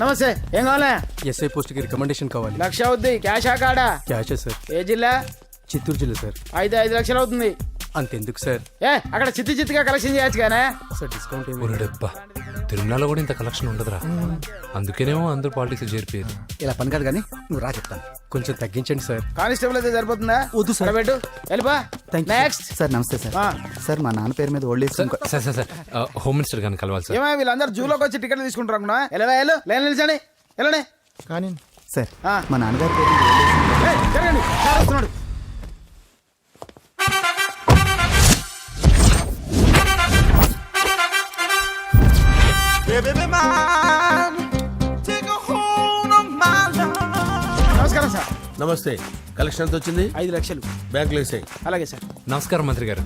నమస్తే, ఏం కావాలా? ఎస్ఐ పోస్ట్ కి రికమెండేషన్ కావాలి. 1,00,000 అవుద్ది. క్యాషా కాడా? క్యాషే సార్. ఏ జిల్లా? చిత్తూరు జిల్లా సార్. 5 లక్షలు అవుతుంది. అంతెందుకు సార్? అక్కడ చిత్తుగా కలెక్షన్ చేయొచ్చు కానీ సార్ డిస్కౌంట్ డబ్బా తిరుమలలో కూడా ఇంత కలెక్షన్ ఉండదురా. అందుకేనేమో అందరూ పాలిటిక్స్ చేరిపోయారు. ఇలా పని కాదు కానీ నువ్వు రా చెప్తాను. కొంచెం తగ్గించండి సార్. కానిస్టేబుల్ అయితే సరిపోతుందా? వద్దు సార్. పెట్టు వెళ్ళిపా. Next sir. Namaste sir. Sir మా నాన్న పేరు మీద old age sir sir sir home minister గారిని కలవాలి సార్. ఏమో వీళ్ళందరూ జూలోకి వచ్చి టికెట్లు తీసుకుంటారు అనుకున్నా. లైన్ నిలిచండి. వెళ్ళండి కానీ సార్ మా నాన్నగారి పేరు మీద ఓల్డ్ ఏజ్ జరగండి. సార్ వస్తున్నాడు. నమస్కారం సార్. నమస్తే. కలెక్షన్ ఎంత వచ్చింది? 5 లక్షలు. బ్యాంకులో వేసాయి. అలాగే సార్. నమస్కారం మంత్రి గారు.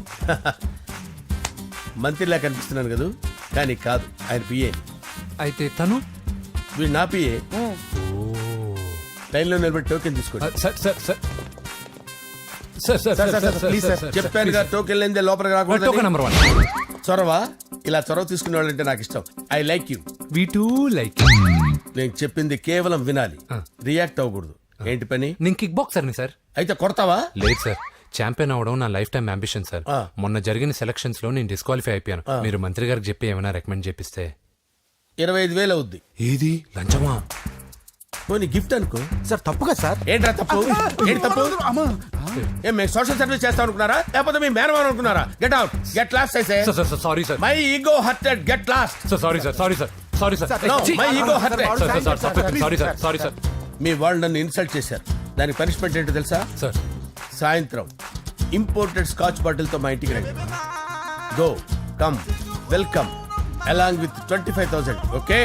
మంత్రిలా కనిపిస్తున్నాను కదా, కానీ కాదు, ఆయన పిఏ. అయితే తను వీడు నా పిఏ. లైన్లో నిలబెట్టి టోకెన్ తీసుకోండి. Sir sir sir sir sir sir please sir చెప్పాను కదా, టోకెన్ లేనిదే లోపలికి రాకూడదు. Token number 1. చొరవ. ఇలా చొరవ తీసుకునే వాళ్ళంటే నాకు ఇష్టం. I like you. We two like. నేను చెప్పింది కేవలం వినాలి, రియాక్ట్ అవ్వకూడదు. ఏంటి పని? నేను కిక్ బాక్సర్ని సార్. అయితే కొడతావా? లేదు సార్, ఛాంపియన్ అవడం నా లైఫ్ టైం అంబిషన్ సార్. మొన్న జరిగిన సెలక్షన్స్ లో నేను డిస్క్వాలిఫై అయిపోయాను. మీరు మంత్రి గారికి చెప్పి ఏమైనా రికమెండ్ చేపిస్తే. 25,000 అవుద్ది. ఏది లంచమా? పోనీ గిఫ్ట్ అనుకో. సార్. తప్పుగా సార్. ఏంట్రా తప్పు? ఏంటి తప్పు? ఏం మేము సోషల్ సర్వీస్ చేస్తాం అనుకున్నారా, లేకపోతే మీ మేనమాన్ అనుకున్నారా? Get out, get lost. Sorry sir. My ego hurted, get lost. Sorry sir. Sorry sir. Sorry sir. My ego hurted. Sorry sir. Sorry sir. మీ వాళ్ళు నన్ను ఇన్సల్ట్ చేశారు. దానికి పనిష్మెంట్ ఏంటో తెలుసా? సార్ సాయంత్రం ఇంపోర్టెడ్ స్కాచ్ బాటిల్ తో మా ఇంటికి రండి. Go come welcome along with 25,000. Okay?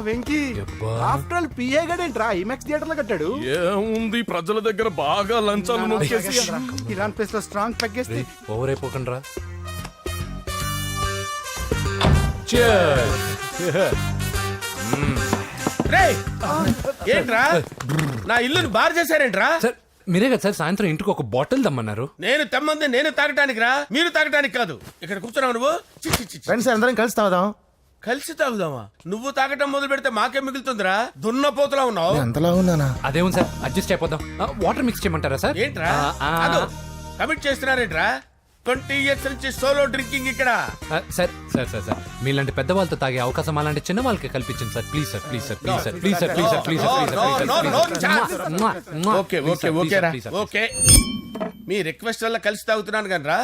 Venky after all PA గడేంట్రా ఇమెక్స్ థియేటర్ లో కట్టాడు. ఏముంది, ప్రజల దగ్గర బాగా లంచాలు నొక్కేసి ఇరాన్ ప్లేస్ లో స్ట్రాంగ్ తగ్గేస్తే ఓవర్ అయిపోకండి రా. ఏంట్రా నా ఇల్లుని బార్ చేశారేంట్రా? సార్ మీరే కదా సార్ సాయంత్రం ఇంటికి ఒక బాటిల్ దమ్మన్నారు. నేను తెమ్మంది నేను తాగటానికి రా, మీరు తాగటానికి కాదు. ఇక్కడ కూర్చున్నావు నువ్వు. ఫ్రెండ్స్ అందరం కలిసి తాగుదాం. కలిసి తాగుదామా? నువ్వు తాగటం మొదలు పెడితే మాకే మిగులుతుందిరా. దున్నపోతులా ఉన్నావు. ఎంతలా ఉన్నానా? అదేమో సార్ అడ్జస్ట్ అయిపోదాం. వాటర్ మిక్స్ చేయమంటారా సార్? ఏంట్రా కమిట్ చేస్తున్నారేంట్రా? 20 years నుంచి సోలో డ్రింకింగ్ ఇక్కడ. సార్ సార్ సార్ సార్ మీలాంటి పెద్ద వాళ్ళతో తాగే అవకాశం అలాంటి చిన్న వాళ్ళకి కల్పించండి sir. Please sir. Please sir. Please sir. Please sir. Please sir. Please sir. Okay okay okay రా. ఓకే మీ రిక్వెస్ట్ వల్ల కలిసి తాగుతున్నాను కానీ రా,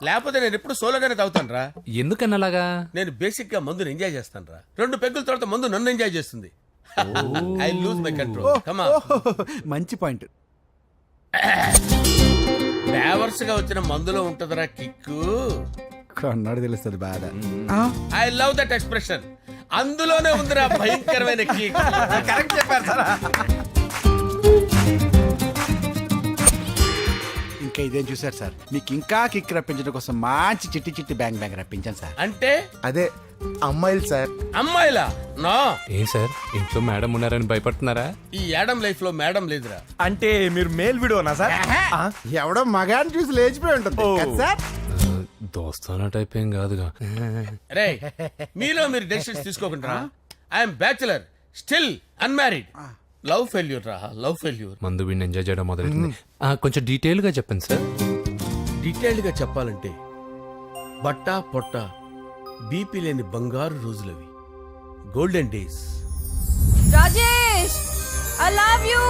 లేకపోతే నేను ఎప్పుడు సోలోగానే తాగుతాను రా. ఎందుకన్నా అలాగా? నేను బేసిక్ గా మందుని ఎంజాయ్ చేస్తాను రా. 2 పెగ్గుల తర్వాత మందు నన్ను ఎంజాయ్ చేస్తుంది. I lose my control. Come on. మంచి పాయింట్. ఫ్లేవర్స్ గా వచ్చిన మందులో ఉంటదరా కిక్కు. కన్నాడు తెలుస్తుంది బాధ. I love that expression. అందులోనే ఉందిరా భయంకరమైన కిక్. కరెక్ట్ చెప్పారు సార్. ఇంకా ఇదేం చూసారు సార్, మీకు ఇంకా కిక్ రప్పించడం కోసం మంచి చిట్టి చిట్టి బ్యాంగ్ బ్యాంగ్ రప్పించాను సార్. అంటే అదే అమ్మాయిలు సార్. అమ్మాయిలా? నా ఏం సార్ ఇంట్లో మేడం ఉన్నారని భయపడుతున్నారా? ఈ యాడమ్ లైఫ్ లో మేడం లేదురా. అంటే మీరు మేల్ వీడియోనా సార్? ఎవడో మగాన్ని చూసి లేచిపోయి ఉంటుంది కదా సార్. దోస్తానా టైప్ ఏం కాదుగా. రే మీలో మీరు డెసిషన్స్ తీసుకోకుండా. I'm bachelor, still unmarried. Love failure రా, లవ్ ఫెయిల్యూర్. మందు వీడిని ఎంజాయ్ చేయడం మొదలైంది. కొంచెం డీటెయిల్ గా చెప్పండి సార్. డీటెయిల్డ్ గా చెప్పాలంటే బట్టా పొట్ట బీపీ లేని బంగారు రోజులవి, golden days. Rajesh, I love you.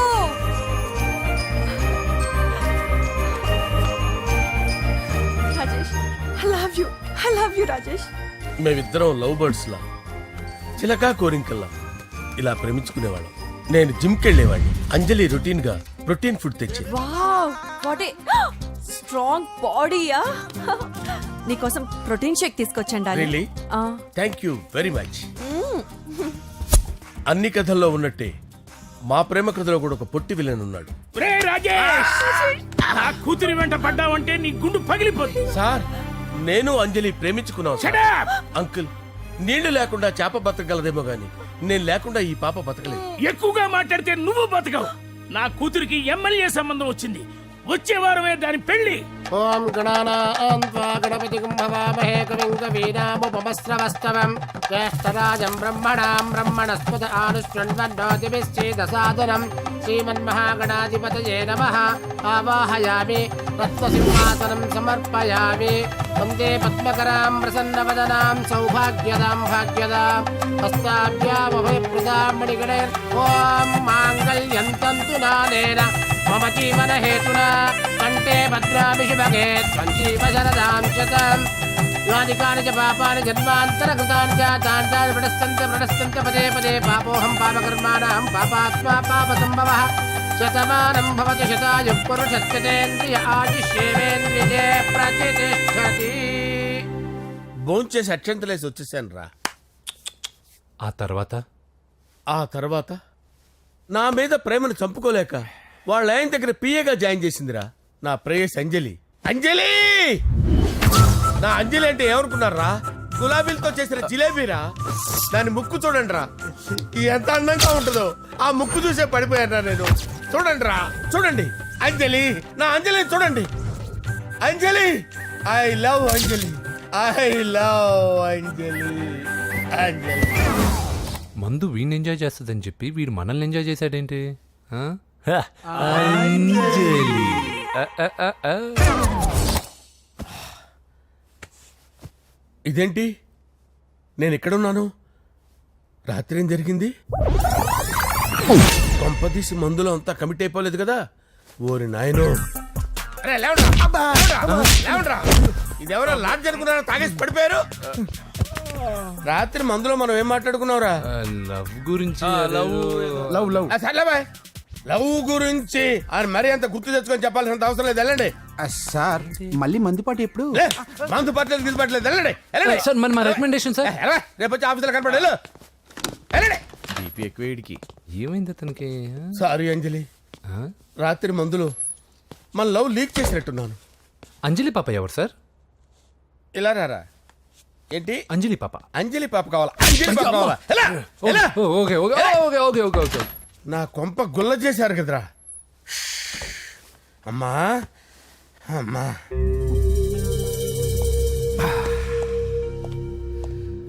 Rajesh, I love you. I love you, Rajesh. మేమిద్దరం లవ్ బర్డ్స్ లా, చిలకా కోరింకల్లా ఇలా ప్రేమించుకునేవాళ్ళం. నేను జిమ్ కెళ్ళేవాడిని. అంజలి రొటీన్ గా ప్రోటీన్ ఫుడ్ తెచ్చి. వావ్, వాట్ ఏ స్ట్రాంగ్ బాడీయా. నీకోసం ప్రోటీన్ షేక్ తీసుకొచ్చండి. Really? Thank you very much. అన్ని కథల్లో ఉన్నట్టే మా ప్రేమ కథలో కూడా ఒక పొట్టి విలన్ ఉన్నాడు. కూతురి వెంట పడ్డావంటే నీ గుండు పగిలిపోతుంది. సార్ నేను అంజలి ప్రేమించుకున్నాను. అంకుల్, నీళ్లు లేకుండా చేప బతకగలదేమో గాని నేను లేకుండా ఈ పాప బతకలేదు. ఎక్కువగా మాట్లాడితే నువ్వు బతకవు. నా కూతురికి ఎమ్మెల్యే సంబంధం వచ్చింది. వచ్చే వారమే దాని పెళ్లి. ఓం గణానాం త్వా గణపతిం భవామహే కవిం కవీనాముపమస్రవస్తవం జ్యేష్ఠరాజం బ్రహ్మణాం బ్రహ్మణస్పద ఆనుష్ణ్వన్నోతిభిశ్చేదసాదనం శ్రీమన్మహాగణాధిపతయే నమః. ఆవాహయామి తత్వసింహాసనం సమర్పయామి. వందే పద్మకరాం ప్రసన్నవదనాం సౌభాగ్యదాం భాగ్యదాం హస్తాభ్యామభయప్రదాం మణిగణే. ఓం మాంగళ్యం తంతు నానేన మమ జీవన హేతునా కంటే భద్రామి శుభగే త్వం జీవ శరదాం శతం. యాని కాని చ పాపాని జన్మాంతర కృతాని జాతాని తాని ప్రణశ్యంత పదే పదే పాపోహం పాపకర్మాణం పాపాత్మా పాప సంభవః. శతమానం భవతి శతాయుః పురుషస్యతేంద్రియ ఆయుష్యేవేంద్రియే ప్రతిష్టతి. భోంచేసి అక్షంతలేసి వచ్చేసాను రా. ఆ తర్వాత ఆ తర్వాత నా మీద ప్రేమను చంపుకోలేక వాళ్ళ ఆయన దగ్గర పిఏగా జాయిన్ చేసిందిరా నా ప్రేయస్ అంజలి. అంజలి నా అంజలి అంటే ఏమనుకున్నారా? గులాబీలతో చేసిన జిలేబీరా. దాని ముక్కు చూడండి రా, ఎంత అందంగా ఉంటుందో. ఆ ముక్కు చూసే పడిపోయారా నేను. చూడండి రా, చూడండి అంజలి, నా అంజలి చూడండి. Anjali, I love Anjali, I love Anjali. Anjali మందు వీడిని ఎంజాయ్ చేస్తుందని చెప్పి వీడు మనల్ని ఎంజాయ్ చేశాడేంటి? ఆ? ఇదేంటి నేను ఎక్కడున్నాను? రాత్రి ఏం జరిగింది? కొంపదీసి మందులో అంతా కమిట్ అయిపోలేదు కదా? ఓరి నాయనో, అరే లేవండ్రా, లేవండ్రా. ఇదెవరో లాడ్జ్ అనుకున్నారో తాగేసి పడిపోయారు. రాత్రి మందులో మనం ఏం మాట్లాడుకున్నావురా? లవ్ గురించి లవ్ లవ్ సర్లే బాయ్, లవ్ గురించి అని మరీ అంత గుర్తు తెచ్చుకొని చెప్పాల్సినంత అవసరం లేదు. వెళ్ళండి. సార్ మళ్ళీ మందుపాటి ఎప్పుడు? లే, మందు పట్టలేదు గిల్లు పట్టలేదు. వెళ్ళండి, వెళ్ళండి. సార్ మరి మా రికమెండేషన్ సార్. రేపు వచ్చి ఆఫీసులో కనపడి వెళ్ళు. వెళ్ళండి. ఏమైంది అతనికి? సారీ అంజలి, ఆ? రాత్రి మందులో మన లవ్ లీక్ చేసినట్టున్నాను. అంజలి పాప ఎవరు సార్? ఇలా రారా. ఏంటి అంజలి పాప. అంజలి పాప కావాలా? అంజలి పాప కావాలా? ఎలా? ఎలా? Okay okay okay okay okay okay. నా కొంప గుల్ల చేశారు కదరా. అమ్మా అమ్మా,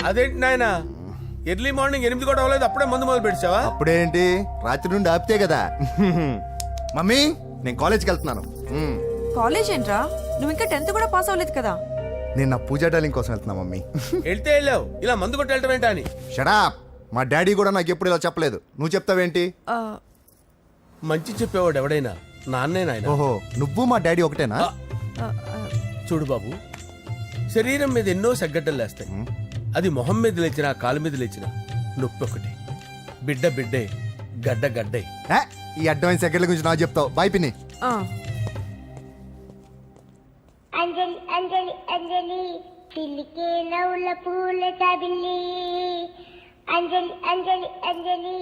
అదేంటి నాయన ఎర్లీ మార్నింగ్ 8 కూడా అవ్వలేదు, అప్పుడే మందు మొదలు పెడిచావా? అప్పుడేంటి, రాత్రి నుండి ఆపితే కదా. మమ్మీ నేను కాలేజ్కి వెళ్తున్నాను. కాలేజ్ ఏంట్రా, నువ్వు ఇంకా 10th కూడా పాస్ అవ్వలేదు కదా. నేను నా పూజా డాలింగ్ కోసం వెళ్తున్నా మమ్మీ. వెళ్తే వెళ్ళావు, ఇలా మందు కొట్టి వెళ్ళటం ఏంటా అని. షడా, మా డాడీ కూడా నాకు ఎప్పుడు ఇలా చెప్పలేదు. నువ్వు చెప్తావేంటి? ఆ, మంచి చెప్పేవాడు ఎవడైనా నాన్నే నాయన. ఓహో, నువ్వు మా డాడీ ఒకటేనా? ఆ, ఆ, చూడు బాబు, శరీరం మీద ఎన్నో సగ్గడ్డలు లేస్తాయి. అది మొహం మీద లేచినా కాలు మీద లేచినా నొప్పి ఒకటి. బిడ్డ బిడ్డే, గడ్డ గడ్డే. ఏ, ఈ అడ్వాన్స్ సెకండ్ల గురించి నాకు చెప్తావు. బాయ్ పిన్ని. ఆ. అంజలి అంజలి అంజలి చిల్లికే నవ్వుల పూల తబిల్లి అంజలి అంజలి అంజలి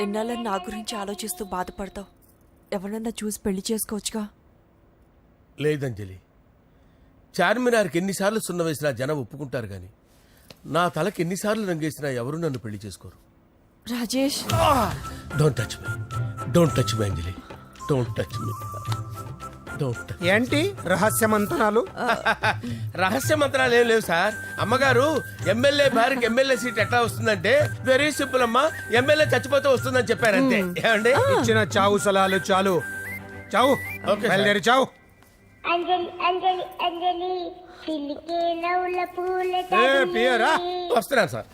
ఎన్నాళ్ళని నా గురించి ఆలోచిస్తూ బాధపడతావు. ఎవరన్నా చూసి పెళ్లి చేసుకోవచ్చుగా. లేదంజలి, చార్మినార్కి ఎన్నిసార్లు సున్న వేసినా జనం ఒప్పుకుంటారు గాని నా తలకి ఎన్నిసార్లు రంగేసినా ఎవరు నన్ను పెళ్లి చేసుకోరు. Rajesh, don't touch me, don't touch me Anjali, don't touch me, don't touch. ఏంటి రహస్య మంతనాలు? రహస్య మంత్రాలు ఏం లేవు సార్. అమ్మగారు ఎమ్మెల్యే భార్యకి ఎమ్మెల్యే సీట్ ఎట్లా వస్తుందంటే వెరీ సింపుల్ అమ్మా, ఎమ్మెల్యే చచ్చిపోతే వస్తుందని చెప్పారంతే. ఏమండి? ఇచ్చిన చావు సలాలు చాలు. చావు. Okay sir. బయలుదేరి చావు. అంజలి అంజలి అంజలి చిల్లికే నవ్వుల పూల పియరా వస్తున్నాను సార్.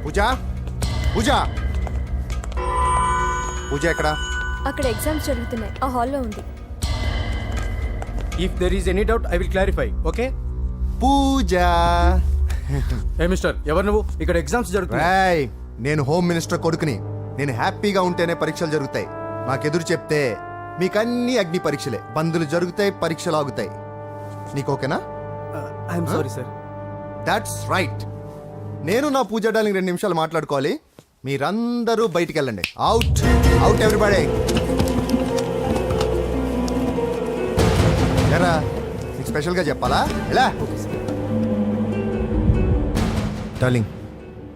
పూజ, పూజ, పూజ ఎక్కడ? అక్కడ ఎగ్జామ్స్ జరుగుతున్నాయి, ఆ హాల్లో ఉంది. If there is any doubt I will clarify. Okay. Pooja. ఏ మిస్టర్, ఎవరు నువ్వు? ఇక్కడ ఎగ్జామ్స్ జరుగుతున్నాయి. రాయ్, నేను హోమ్ మినిస్టర్ కొడుకుని. నేను హ్యాపీగా ఉంటేనే పరీక్షలు జరుగుతాయి. నాకెదురు చెప్తే మీకన్నీ అగ్ని పరీక్షలే. బందులు జరుగుతాయి, పరీక్షలు ఆగుతాయి. నీకు ఓకేనా? I'm sorry sir. That's right. నేను నా పూజ డార్లింగ్ 2 నిమిషాలు మాట్లాడుకోవాలి. మీరందరూ బయటికి వెళ్ళండి. Out, out everybody. ఎరా, నీకు స్పెషల్గా చెప్పాలా? ఎలా డార్లింగ్,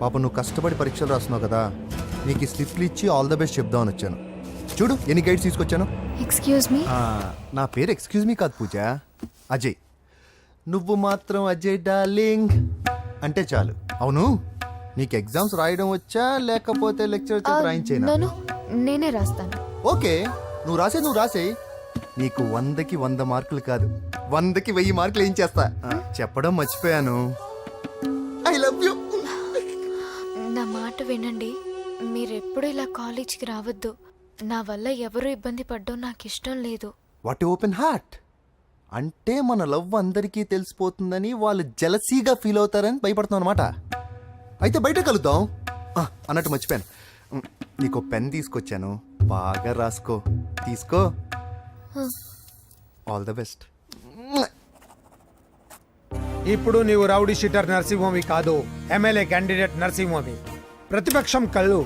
పాప నువ్వు కష్టపడి పరీక్షలు రాస్తున్నావు కదా, నీకు ఈ స్లిప్లు ఇచ్చి ఆల్ ద బెస్ట్ చెప్దామని వచ్చాను. చూడు ఎన్ని గైడ్స్ తీసుకొచ్చాను. Excuse me. నా పేరు ఎక్స్క్యూజ్ మీ కాదు పూజ, అజయ్. నువ్వు మాత్రం అజయ్ డార్లింగ్ అంటే చాలు. అవును, నీకు ఎగ్జామ్స్ రాయడం వచ్చా లేకపోతే లెక్చర్ చేత రాయించేనా? నో, నేనే రాస్తాను. ఓకే, నువ్వు రాసే. నీకు 100కి 100 మార్కులు కాదు, 100కి 1000 మార్కులు ఏం చేస్తా. చెప్పడం మర్చిపోయాను, ఐ లవ్ యూ. నా మాట వినండి, మీరెప్పుడు ఇలా కాలేజీకి రావద్దు. నా వల్ల ఎవరు ఇబ్బంది పడ్డం నాకు ఇష్టం లేదు. వాట్ ఓపెన్ హార్ట్ అంటే మన లవ్ అందరికీ తెలిసిపోతుందని వాళ్ళు జలసీగా ఫీల్ అవుతారని భయపడుతున్నాం అనమాట. అయితే బయట కలుద్దాం. అన్నట్టు మర్చిపోయాను, నీకు పెన్ తీసుకొచ్చాను, బాగా రాసుకో. తీసుకో. All the best. ఇప్పుడు నీవు రౌడీ షీటర్ నరసింహమి కాదు, ఎమ్మెల్యే క్యాండిడేట్ నరసింహమి. ప్రతిపక్షం కళ్ళు,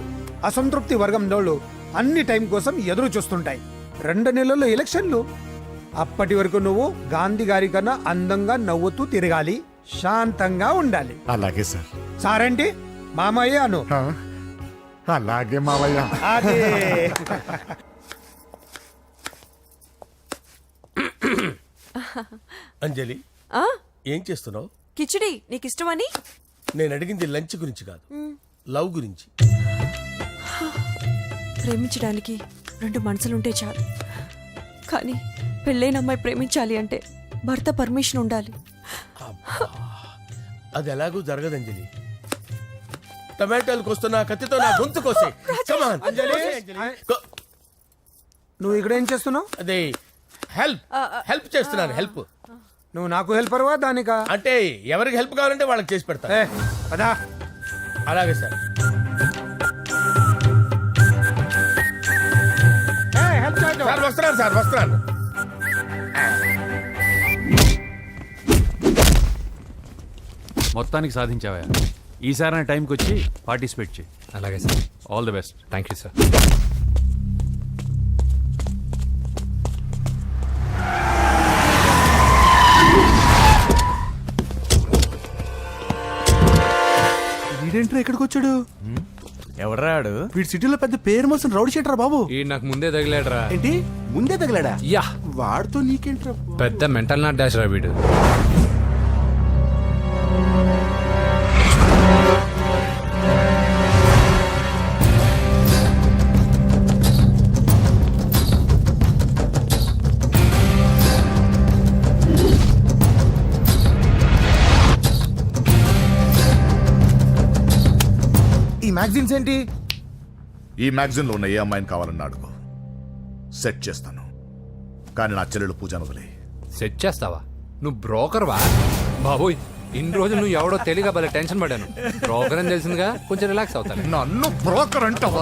అసంతృప్తి వర్గం డోళ్ళు అన్ని టైం కోసం ఎదురు చూస్తుంటాయి. 2 నెలల్లో ఎలక్షన్లు. అప్పటి వరకు నువ్వు గాంధీ గారి కన్నా అందంగా నవ్వుతూ తిరగాలి, శాంతంగా ఉండాలి. అలాగే సార్. సారేంటి మామయ్య అను. అలాగే మావయ్య. అదే. అంజలి, ఏం చేస్తున్నావు? కిచిడి నీకు ఇష్టమని. నేను అడిగింది లంచ్ గురించి కాదు, లవ్ గురించి. ప్రేమించడానికి 2 మనసులుంటే చాలు, కానీ పెళ్ళైన అమ్మాయి ప్రేమించాలి అంటే భర్త పర్మిషన్ ఉండాలి. అది ఎలాగూ జరగదు అంజలి. టమాటాలు కోస్తున్నా కత్తితో నా గొంతు కోసే. నువ్వు ఇక్కడ ఏం చేస్తున్నావు? అదే హెల్ప్ చేస్తున్నాను. హెల్ప్. నువ్వు నాకు హెల్పర్వా దానికా? అంటే ఎవరికి హెల్ప్ కావాలంటే వాళ్ళకి చేసి పెడతా. పదా. అలాగే సార్. వస్తున్నాను. మొత్తానికి సాధించావా? ఈసారి టైంకి వచ్చి పార్టిసిపేట్ చేయి. అలాగే sir. All the best. Thank you sir. వీడేంట్రా ఇక్కడికి వచ్చాడు? ఎవడ్రాడు? వీడి సిటీలో పెద్ద పేరు మోసిన రౌడీ షీటర్ బాబు. ఈ నాకు ముందే తగిలాడరా. ఏంటి ముందే తగిలాడా? యా, వాడితో నీకేంట్రా? పెద్ద మెంటల్ నాట్ డాష్ రా వీడు. ఈ మ్యాగజైన్స్ ఏంటి? ఈ మ్యాగజైన్ లో ఉన్న ఏ అమ్మాయిని కావాలన్నా అడుగు, సెట్ చేస్తాను. కానీ నా చెల్లెలు పూజను వదిలే. సెట్ చేస్తావా? నువ్వు బ్రోకర్ వా? బాబోయ్, ఇన్ని రోజులు నువ్వు ఎవడో తెలియక భలే టెన్షన్ పడ్డాను. బ్రోకర్ అని తెలిసిందిగా కొంచెం రిలాక్స్ అవుతాను. నన్ను బ్రోకర్ అంటావా?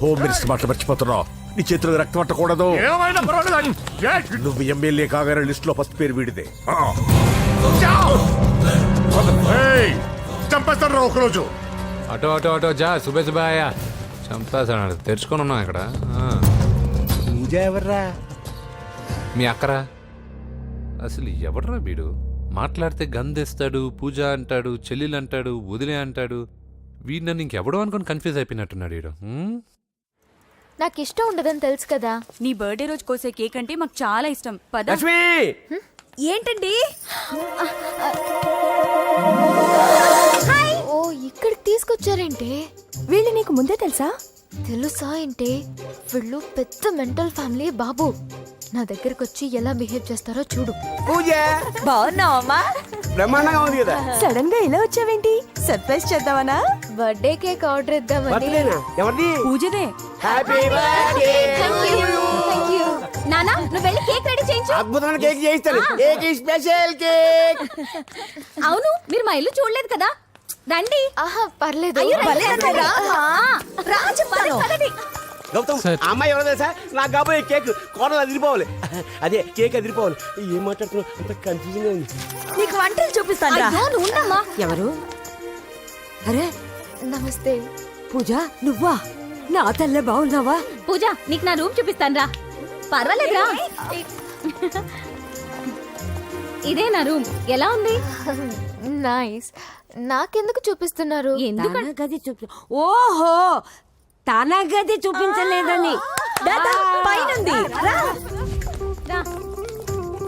హోమ్ మినిస్టర్ మాట మర్చిపోతున్నావు. నీ చేతిలో రక్తం పట్టకూడదు. నువ్వు ఎమ్మెల్యే కాగానే లిస్ట్ లో ఫస్ట్ పేరు వీడిదే. చంపేస్తాను ఒకరోజు. అటో జా సుబే సుబాయా చంపేస్తాడు. తెరుచుకొని ఉన్నాం ఇక్కడ. పూజ ఎవర్రా? మీ అక్కరా? అసలు ఎవడరా వీడు? మాట్లాడితే గంధేస్తాడు, పూజ అంటాడు, చెల్లెలు అంటాడు, వదిలే అంటాడు. వీడు నన్ను ఇంకెవడో అనుకొని కన్ఫ్యూజ్ అయిపోయినట్టున్నాడు వీడు. నాకు ఇష్టం ఉండదని తెలుసు కదా. నీ బర్త్డే రోజు కోసే కేక్ అంటే మాకు చాలా ఇష్టం. పద. ఏంటండి? ఓ, ఇక్కడికి తీసుకొచ్చారేంటే? వీళ్ళు నీకు ముందే తెలుసా? తెలుసా ఏంటే? వీళ్ళు పెద్ద మెంటల్ ఫ్యామిలీ బాబు. నా దగ్గరకు వచ్చి ఎలా బిహేవ్ చేస్తారో చూడు. పూజ బాగున్నావమ్మా? బ్రహ్మాండంగా ఉంది కదా. సడన్ గా ఇలా వచ్చావేంటి? సర్ప్రైజ్ చేద్దామనా? బర్త్డే కేక్ ఆర్డర్ ఇద్దామని. ఎవరిది? పూజదే. Happy birthday. థాంక్యూ. నానా, నువ్వు వెళ్ళి కేక్ రెడీ చేయించు. అద్భుతమైన కేక్ చేయిస్తాను. Cake special cake. అవును, మీరు మా ఇల్లు చూడలేదు కదా. రండి. ఆహా, పర్లేదు. గౌతమ్, అమ్మాయి ఎవరో తెలుసా? నాకు కాబోయే కేక్ కోడలు అదిరిపోవాలి. అదే కేక్ అదిరిపోవాలి. ఏం మాట్లాడుతున్నావు? అంత కన్ఫ్యూజన్ గా ఉంది. నీకు వంటలు చూపిస్తాను. ఎవరు? అరే నమస్తే. పూజ, నువ్వా? నా తల్లే బాగున్నావా? పూజ, నీకు నా రూమ్ చూపిస్తాను రా. పర్వాలేదురా. ఇదే నా రూమ్. ఎలా ఉంది? నైస్. నాకెందుకు చూపిస్తున్నారు? తన గది చూపి ఓహో తన గది చూపించలేదని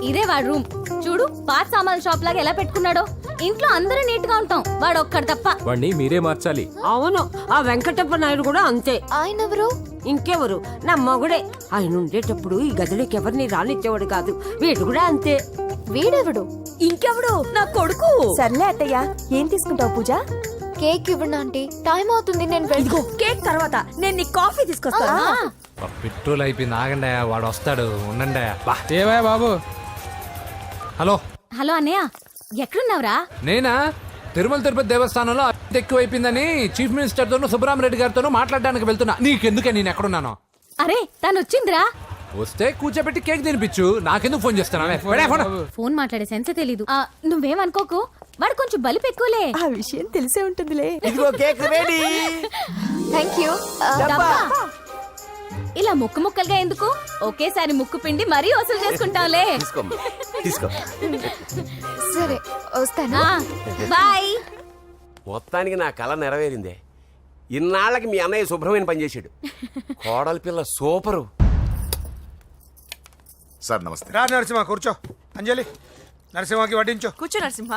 ఇదే వాడు రూమ్. చూడు పాత సామాన్ షాప్ లాగా ఎలా పెట్టుకున్నాడో. ఇంట్లో అందరూ నీట్ గా ఉంటాం, వాడు ఒక్కడు తప్ప. వాడిని మీరే మార్చాలి. అవును ఆ వెంకటప్ప నాయుడు కూడా అంతే. ఆయన ఎవరు? ఇంకెవరు నా మొగుడే. ఆయన ఉండేటప్పుడు ఈ గదిలోకి ఎవరిని రానిచ్చేవాడు కాదు. వీడు కూడా అంతే. వీడెవడు? ఇంకెవడు నా కొడుకు. సర్లే అత్తయ్య, ఏం తీసుకుంటావు పూజ? కేక్ ఇవ్వండి ఆంటీ, టైం అవుతుంది. నేను ఇదిగో కేక్ తర్వాత నేను నీ కాఫీ తీసుకొస్తాను. పెట్రోల్ అయిపోయింది, ఆగండి, వాడు వస్తాడు, ఉండండి. ఏమయ్య బాబు? హలో హలో అన్నయ్య, ఎక్కడున్నావురా? నేనా తిరుమల తిరుపతి దేవస్థానంలో ఎక్కువైపోయిందని చీఫ్ మినిస్టర్ తోనూ సుబ్రహ్మరెడ్డి గారితోనూ మాట్లాడడానికి వెళ్తున్నా. నీకెందుకే నేను ఎక్కడున్నాను? అరే తను వచ్చిందిరా. వస్తే కూర్చోబెట్టి కేక్ తినిపించు, నాకెందుకు ఫోన్ చేస్తున్నా? ఫోన్ మాట్లాడే సెన్సే తెలీదు. నువ్వేమనుకోకు, వాడు కొంచెం బలిపు ఎక్కువలే. ఆ విషయం తెలిసే ఉంటుందిలే. ఇదిగో కేక్ రెడీ. Thank you. ఇలా ముక్కు ముక్కలుగా ఎందుకు, ఒకేసారి ముక్కు పిండి మరీ వసూలు చేసుకుంటావులే. తీసుకో. సరే వస్తానా? బాయ్. మొత్తానికి నా కళ నెరవేరిందే. ఇన్నాళ్ళకి మీ అన్నయ్య శుభ్రమైన పనిచేశాడు. కోడలి పిల్ల సూపరు. సార్ నమస్తే. రా నరసింహ కూర్చో. అంజలి నరసింహకి వడ్డించు. కూర్చో నరసింహ.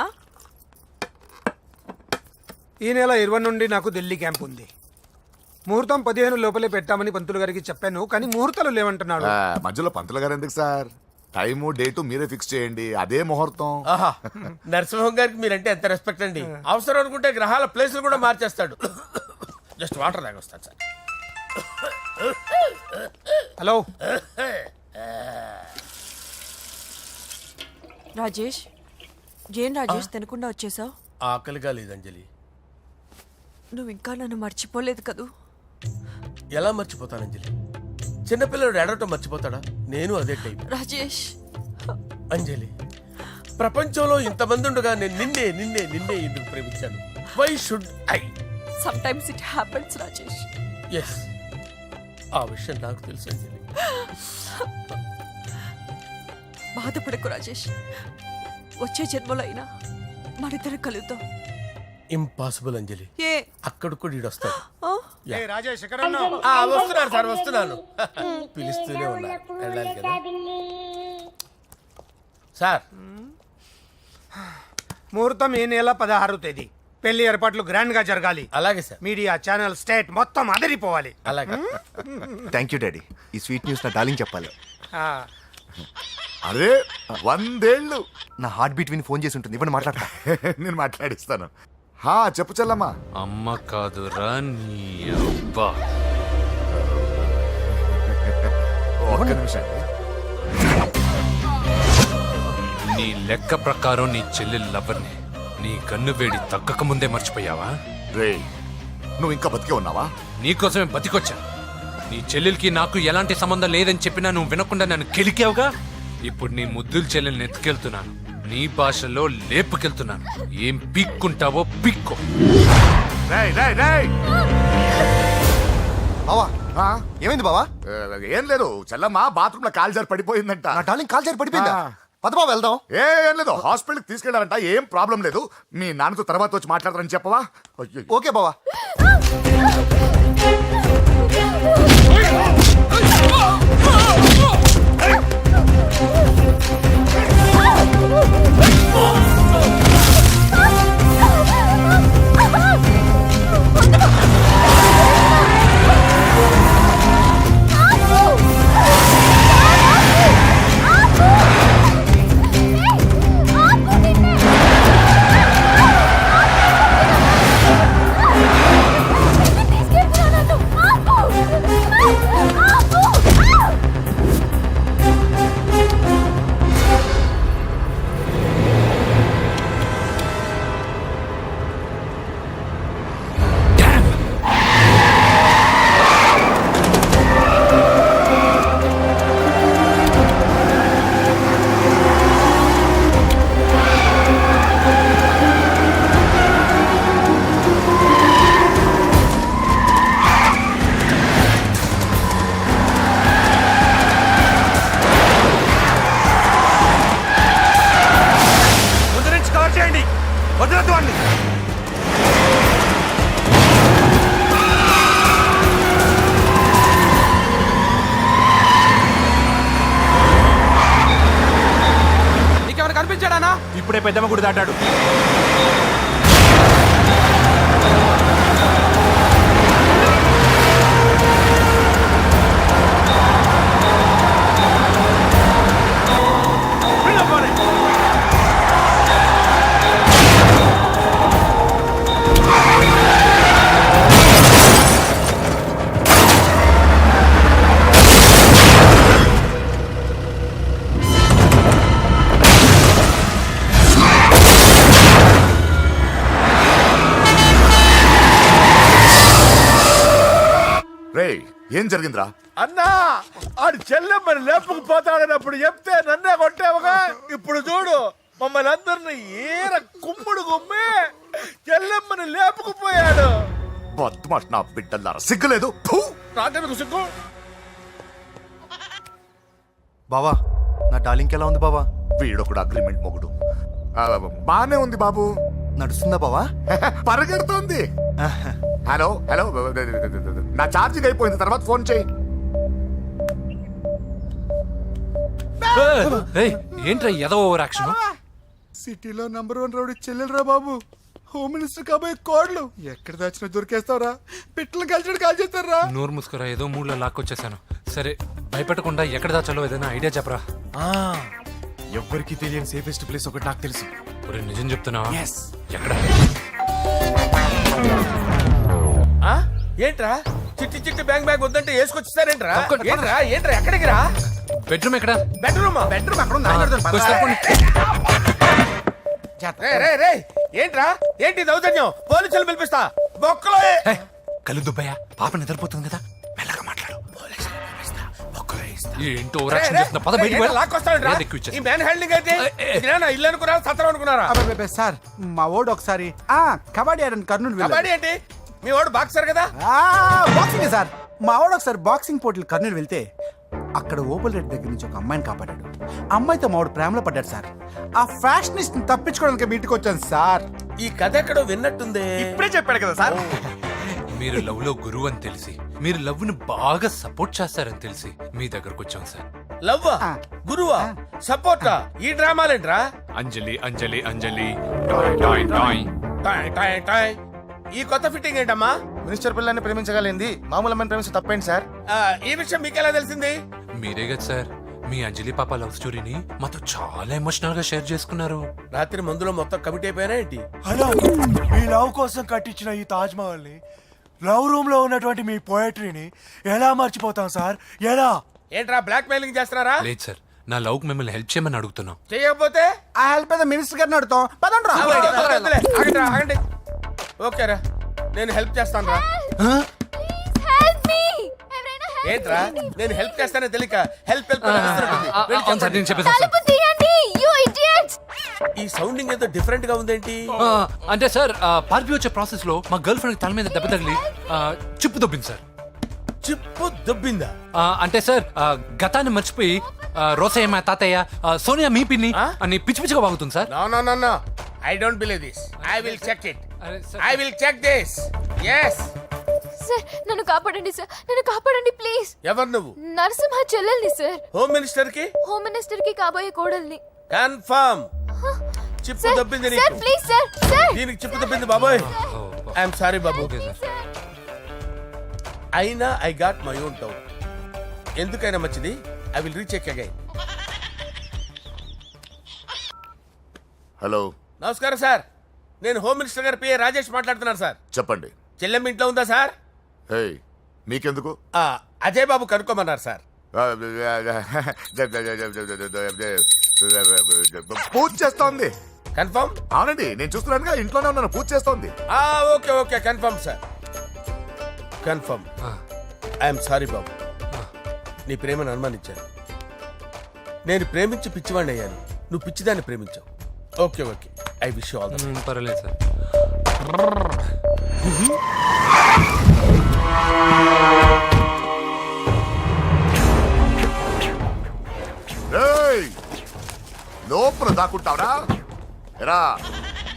ఈ నెల 20 నుండి నాకు ఢిల్లీ క్యాంప్ ఉంది. ముహూర్తం 15 లోపలే పెట్టామని పంతులు గారికి చెప్పాను, కానీ ముహూర్తాలు లేవంటున్నాడు. మధ్యలో పంతులు గారు ఎందుకు సార్? టైము డేటు మీరే ఫిక్స్ చేయండి, అదే ముహూర్తం. ఆహా నరసింహం గారికి మీరంటే ఎంత రెస్పెక్ట్ అండి. అవసరం అనుకుంటే గ్రహాల ప్లేసులు కూడా మార్చేస్తాడు. జస్ట్ వాటర్ తాగొస్తాను సార్. హలో రాజేష్, ఏం రాజేష్ తినకుండా వచ్చేసావు? ఆకలిగా లేదు అంజలి. నువ్వు ఇంకా నన్ను మర్చిపోలేదు కదూ? ఎలా మర్చిపోతాను అంజలి? చిన్నపిల్లడు ఏడవటం మర్చిపోతాడా? నేను అదే టైప్. రాజేష్ అంజలి, ప్రపంచంలో ఇంతమంది ఉండగా నేను నిన్నే నిన్నే నిన్నే ఎందుకు ప్రేమించాను? Why should I? Sometimes it happens Rajesh. Yes, ఆ విషయం నాకు తెలుసు అంజలి. బాధపడకు రాజేష్, వచ్చే జన్మలో అయినా మనిద్దరం కలుద్దాం. ఇంపాసిబుల్ అంజలి. ఏ అక్కడ కూడా ఈడొస్తాడు. ఏ రాజేష్ ఎక్కడ ఉన్నావు? వస్తున్నాను సార్, వస్తున్నాను. పిలుస్తూనే ఉన్నా, వెళ్ళాలి కదా సార్. ముహూర్తం ఈ నెల 16వ తేదీ. పెళ్లి ఏర్పాట్లు గ్రాండ్ గా జరగాలి. అలాగే సార్. మీడియా ఛానల్ స్టేట్ మొత్తం అదిరిపోవాలి. అలాగే. Thank you daddy. ఈ స్వీట్ న్యూస్ నా డార్లింగ్ చెప్పాలి. ఆ, అరే 100 ఏళ్ళు. నా హార్ట్ బీట్ విని ఫోన్ చేసి ఉంటుంది. ఇప్పుడు మాట్లాడతా. నేను మాట్లాడిస్తాను. చెప్పు చెల్లమ్మా. అమ్మ కాదురా నీ అబ్బా. ఒక్క నిమిషం. నీ లెక్క ప్రకారం నీ చెల్లెలు లవర్ని నీ కన్ను వేడి తగ్గక ముందే మర్చిపోయావా? రే, నువ్వు ఇంకా బతికే ఉన్నావా? నీకోసమే బతికొచ్చా. నీ చెల్లెలకి నాకు ఎలాంటి సంబంధం లేదని చెప్పినా నువ్వు వినకుండా నన్ను కెలికావుగా. ఇప్పుడు నీ ముద్దుల చెల్లెల్ని ఎత్తుకెళ్తున్నాను, నీ భాషలో లేపుకెళ్తున్నాను. ఏం పీక్కుంటావో పీక్కో. రేయ్, రేయ్, రేయ్. బావా ఏమైంది బావా? ఏం లేదు, చెల్లమ్మ బాత్రూమ్ లో కాలు జారి పడిపోయిందంట. నా డార్లింగ్ కాల్ చేరి పడిపోయిందా? పద బావ వెళ్దాం. ఏం లేదు, హాస్పిటల్కి తీసుకెళ్ళారంట. ఏం ప్రాబ్లం లేదు. మీ నాన్నతో తర్వాత వచ్చి మాట్లాడతారని చెప్పవా? ఓకే బావా. పెద్దమ్మ గుడి దాటాడు. రేయ్ ఏం జరిగిందిరా? అన్నా ఆడు చెల్లెమ్మని లేపుకుపోతాడన్నప్పుడు చెప్తే నన్నే కొట్టావుగా. ఇప్పుడు చూడు మమ్మల్ని అందరిని ఏర కుమ్ముడు కుమ్మి చెల్లెమ్మని లేపుకుపోయాడు. బద్మాష్ నా బిడ్డల్లారా, సిగ్గులేదు? ఫు! నాకెందుకు సిగ్గు? బావా నా డార్లింగ్ ఎలా ఉంది బావా? వీడొకడు అగ్రిమెంట్ మొగుడు. బానే ఉంది బాబు. నడుస్తుందా బావా? పరిగెడుతోంది. హలో హలో, నా ఛార్జింగ్ అయిపోయింది, తర్వాత ఫోన్ చేయి. ఏంట్రా ఎదో ఓవర్ యాక్షన్? సిటీలో నంబర్ 1 రౌడీ చెల్లెలరా బాబు. హోమ్ మినిస్టర్ కాబోయే కోడ్లు ఎక్కడ దాచినా దొరికేస్తావరా? పిట్టలు కలిసి కాల్ చేస్తారా? నోరు ముసుకురా, ఏదో మూడ్లో లాక్కొచ్చేసాను. సరే భయపెట్టకుండా ఎక్కడ దాచాలో ఏదైనా ఐడియా చెప్పరా. ఎవ్వరికి తెలియని సేఫెస్ట్ ప్లేస్ ఒకటి నాకు తెలుసు. ఒరే నిజం చెప్తున్నావా? ఎక్కడ? ఏంట్రా చిట్టి చిట్టి బ్యాంక్ బ్యాగ్ వద్దంటే వేసుకొచ్చేసారేంట్రా? ఏంట్రా ఏంట్రా ఎక్కడికి రా? బెడ్రూమ్ ఎక్కడ? బెడ్రూమ్ అక్కడ ఉంది. ఏంట్రా ఏంటి దౌర్జన్యం? పోలీసులు పిలిపిస్తా. బొక్కలో కళ్ళు దుబ్బయ్య, పాప నిద్రపోతుంది కదా, మెల్లగా మాట్లాడు. ఏంటో ఓవర్ యాక్షన్ చేస్తున్నా, పద బయటికి వెళ్ళు. లాక్కొస్తాడు ఏది ఎక్కువ ఇచ్చేస్తా. ఈ మ్యాన్ హ్యాండింగ్ అయితే ఇదేనా ఇల్లు అనుకున్నారా సత్రం అనుకున్నారా? సార్ మా ఓడు ఒకసారి కబడ్డీ ఆడని కర్నూలు కబడ్డీ ఏంటి? మీ వాడు బాక్సర్ కదా? Boxing sir. మా వాడు ఒకసారి బాక్సింగ్ పోటీలు కర్నూలు వెళ్తే అక్కడ ఓపెల్ రెడ్డి దగ్గర నుంచి ఒక అమ్మాయిని కాపాడాడు. అమ్మాయితో మా వాడు ప్రేమలో పడ్డాడు సార్. ఆ ఫ్యాషనిస్ట్ తప్పించుకోవడానికి మీ ఇంటికి వచ్చాను సార్. ఈ కథ ఎక్కడో విన్నట్టుంది. ఇప్పుడే చెప్పాడు కదా సార్. మీరు లవ్ లో గురువు అని తెలిసి, మీరు లవ్ ని బాగా సపోర్ట్ చేస్తారని తెలిసి మీ దగ్గరకు వచ్చాం సార్. లవ్వా గురువా సపోర్టా? ఈ డ్రామాలేంట్రా? అంజలి అంజలి అంజలి టాయ్ టాయ్ టాయ్. టాయ్ టాయ్ టాయ్. ఈ కొత్త ఫిట్టింగ్ ఏంటమ్మా? మినిస్టర్ పిల్లని ప్రేమించగలిగింది మామూలు అమ్మని ప్రేమించి తప్పేంటి సార్? ఈ విషయం మీకెలా తెలిసింది? మీరే కదా సార్ మీ అంజలి పాప లవ్ స్టోరీని మాతో చాలా ఎమోషనల్ గా షేర్ చేసుకున్నారు. రాత్రి మందులో మొత్తం కమిట్ అయిపోయినా ఏంటి? హలో, మీ లవ్ కోసం కట్టించిన ఈ తాజ్ మహల్ ని, లవ్ రూమ్ లో ఉన్నటువంటి మీ పోయట్రీని ఎలా మర్చిపోతాం సార్? ఎలా? ఏంట్రా బ్లాక్ మెయిలింగ్ చేస్తున్నారా? లేదు సార్, నా లవ్ కి మిమ్మల్ని హెల్ప్ చేయమని అడుగుతున్నాం. చేయకపోతే ఆ హెల్ప్ అయితే మినిస్టర్ గారిని అడుగుతాం. పదండి రా. వదిలే, ఆగండి రా, ఆగండి. ఓకేరా, నేను హెల్ప్ చేస్తాను రా. ఏంట్రా నేను హెల్ప్ చేస్తానే తెలియక హెల్ప్ హెల్ప్ అవును సార్, నేను చెప్పేసాను సార్. ఈ సౌండింగ్ ఏదో డిఫరెంట్ గా ఉందేంటి? అంటే సార్ పార్టీ వచ్చే ప్రాసెస్ లో మా గర్ల్ ఫ్రెండ్ తల మీద దెబ్బ తగిలి చిప్పు దొబ్బింది సార్. చిప్పు దొబ్బిందా? అంటే సార్ గతాన్ని మర్చిపోయి రోసయ్య మా తాతయ్య, సోనియా మీ పిన్ని అని పిచ్చి పిచ్చిగా వాగుతుంది sir. No I don't believe this. I will check it. I will check this. yes sir నన్ను కాపాడండి సార్, నన్ను కాపాడండి ప్లీజ్. ఎవరు నువ్వు? నరసింహ చెల్లెల్ని సార్. హోమ్ మినిస్టర్ కి? హోమ్ మినిస్టర్ కి కాబోయే కోడల్ని. కన్ఫర్మ్. చిప్పు దొబ్బింది సార్ నీకు. Please sir. సార్ దీనికి చిప్పు దొబ్బింది బాబోయ్. ఐఎమ్ సారీ బాబు. అయినా I got my own doubt. ఎందుకైనా మంచిది, I will recheck again. Hello, నమస్కారం సార్, నేను హోమ్ మినిస్టర్ గారి పిఏ రాజేష్ మాట్లాడుతున్నాను సార్. చెప్పండి. చెల్లెమ్మ ఇంట్లో ఉందా సార్? హే, మీకెందుకు? అజయ్ బాబు కనుక్కోమన్నారు సార్. పూజ చేస్తోంది. కన్ఫర్మ్? అవునండి, నేను చూస్తున్నానుగా, ఇంట్లోనే ఉన్నాను, పూజ చేస్తోంది. Okay okay confirm sir. Confirm. I'm sorry బాబు, నీ ప్రేమను అనుమానించాను. నేను ప్రేమించి పిచ్చివాడిని అయ్యాను, నువ్వు పిచ్చిదాన్ని ప్రేమించావు. Okay okay, I wish you all the best. పర్వాలేదు సార్. లోపల దాక్కుంటావరా? ఎరా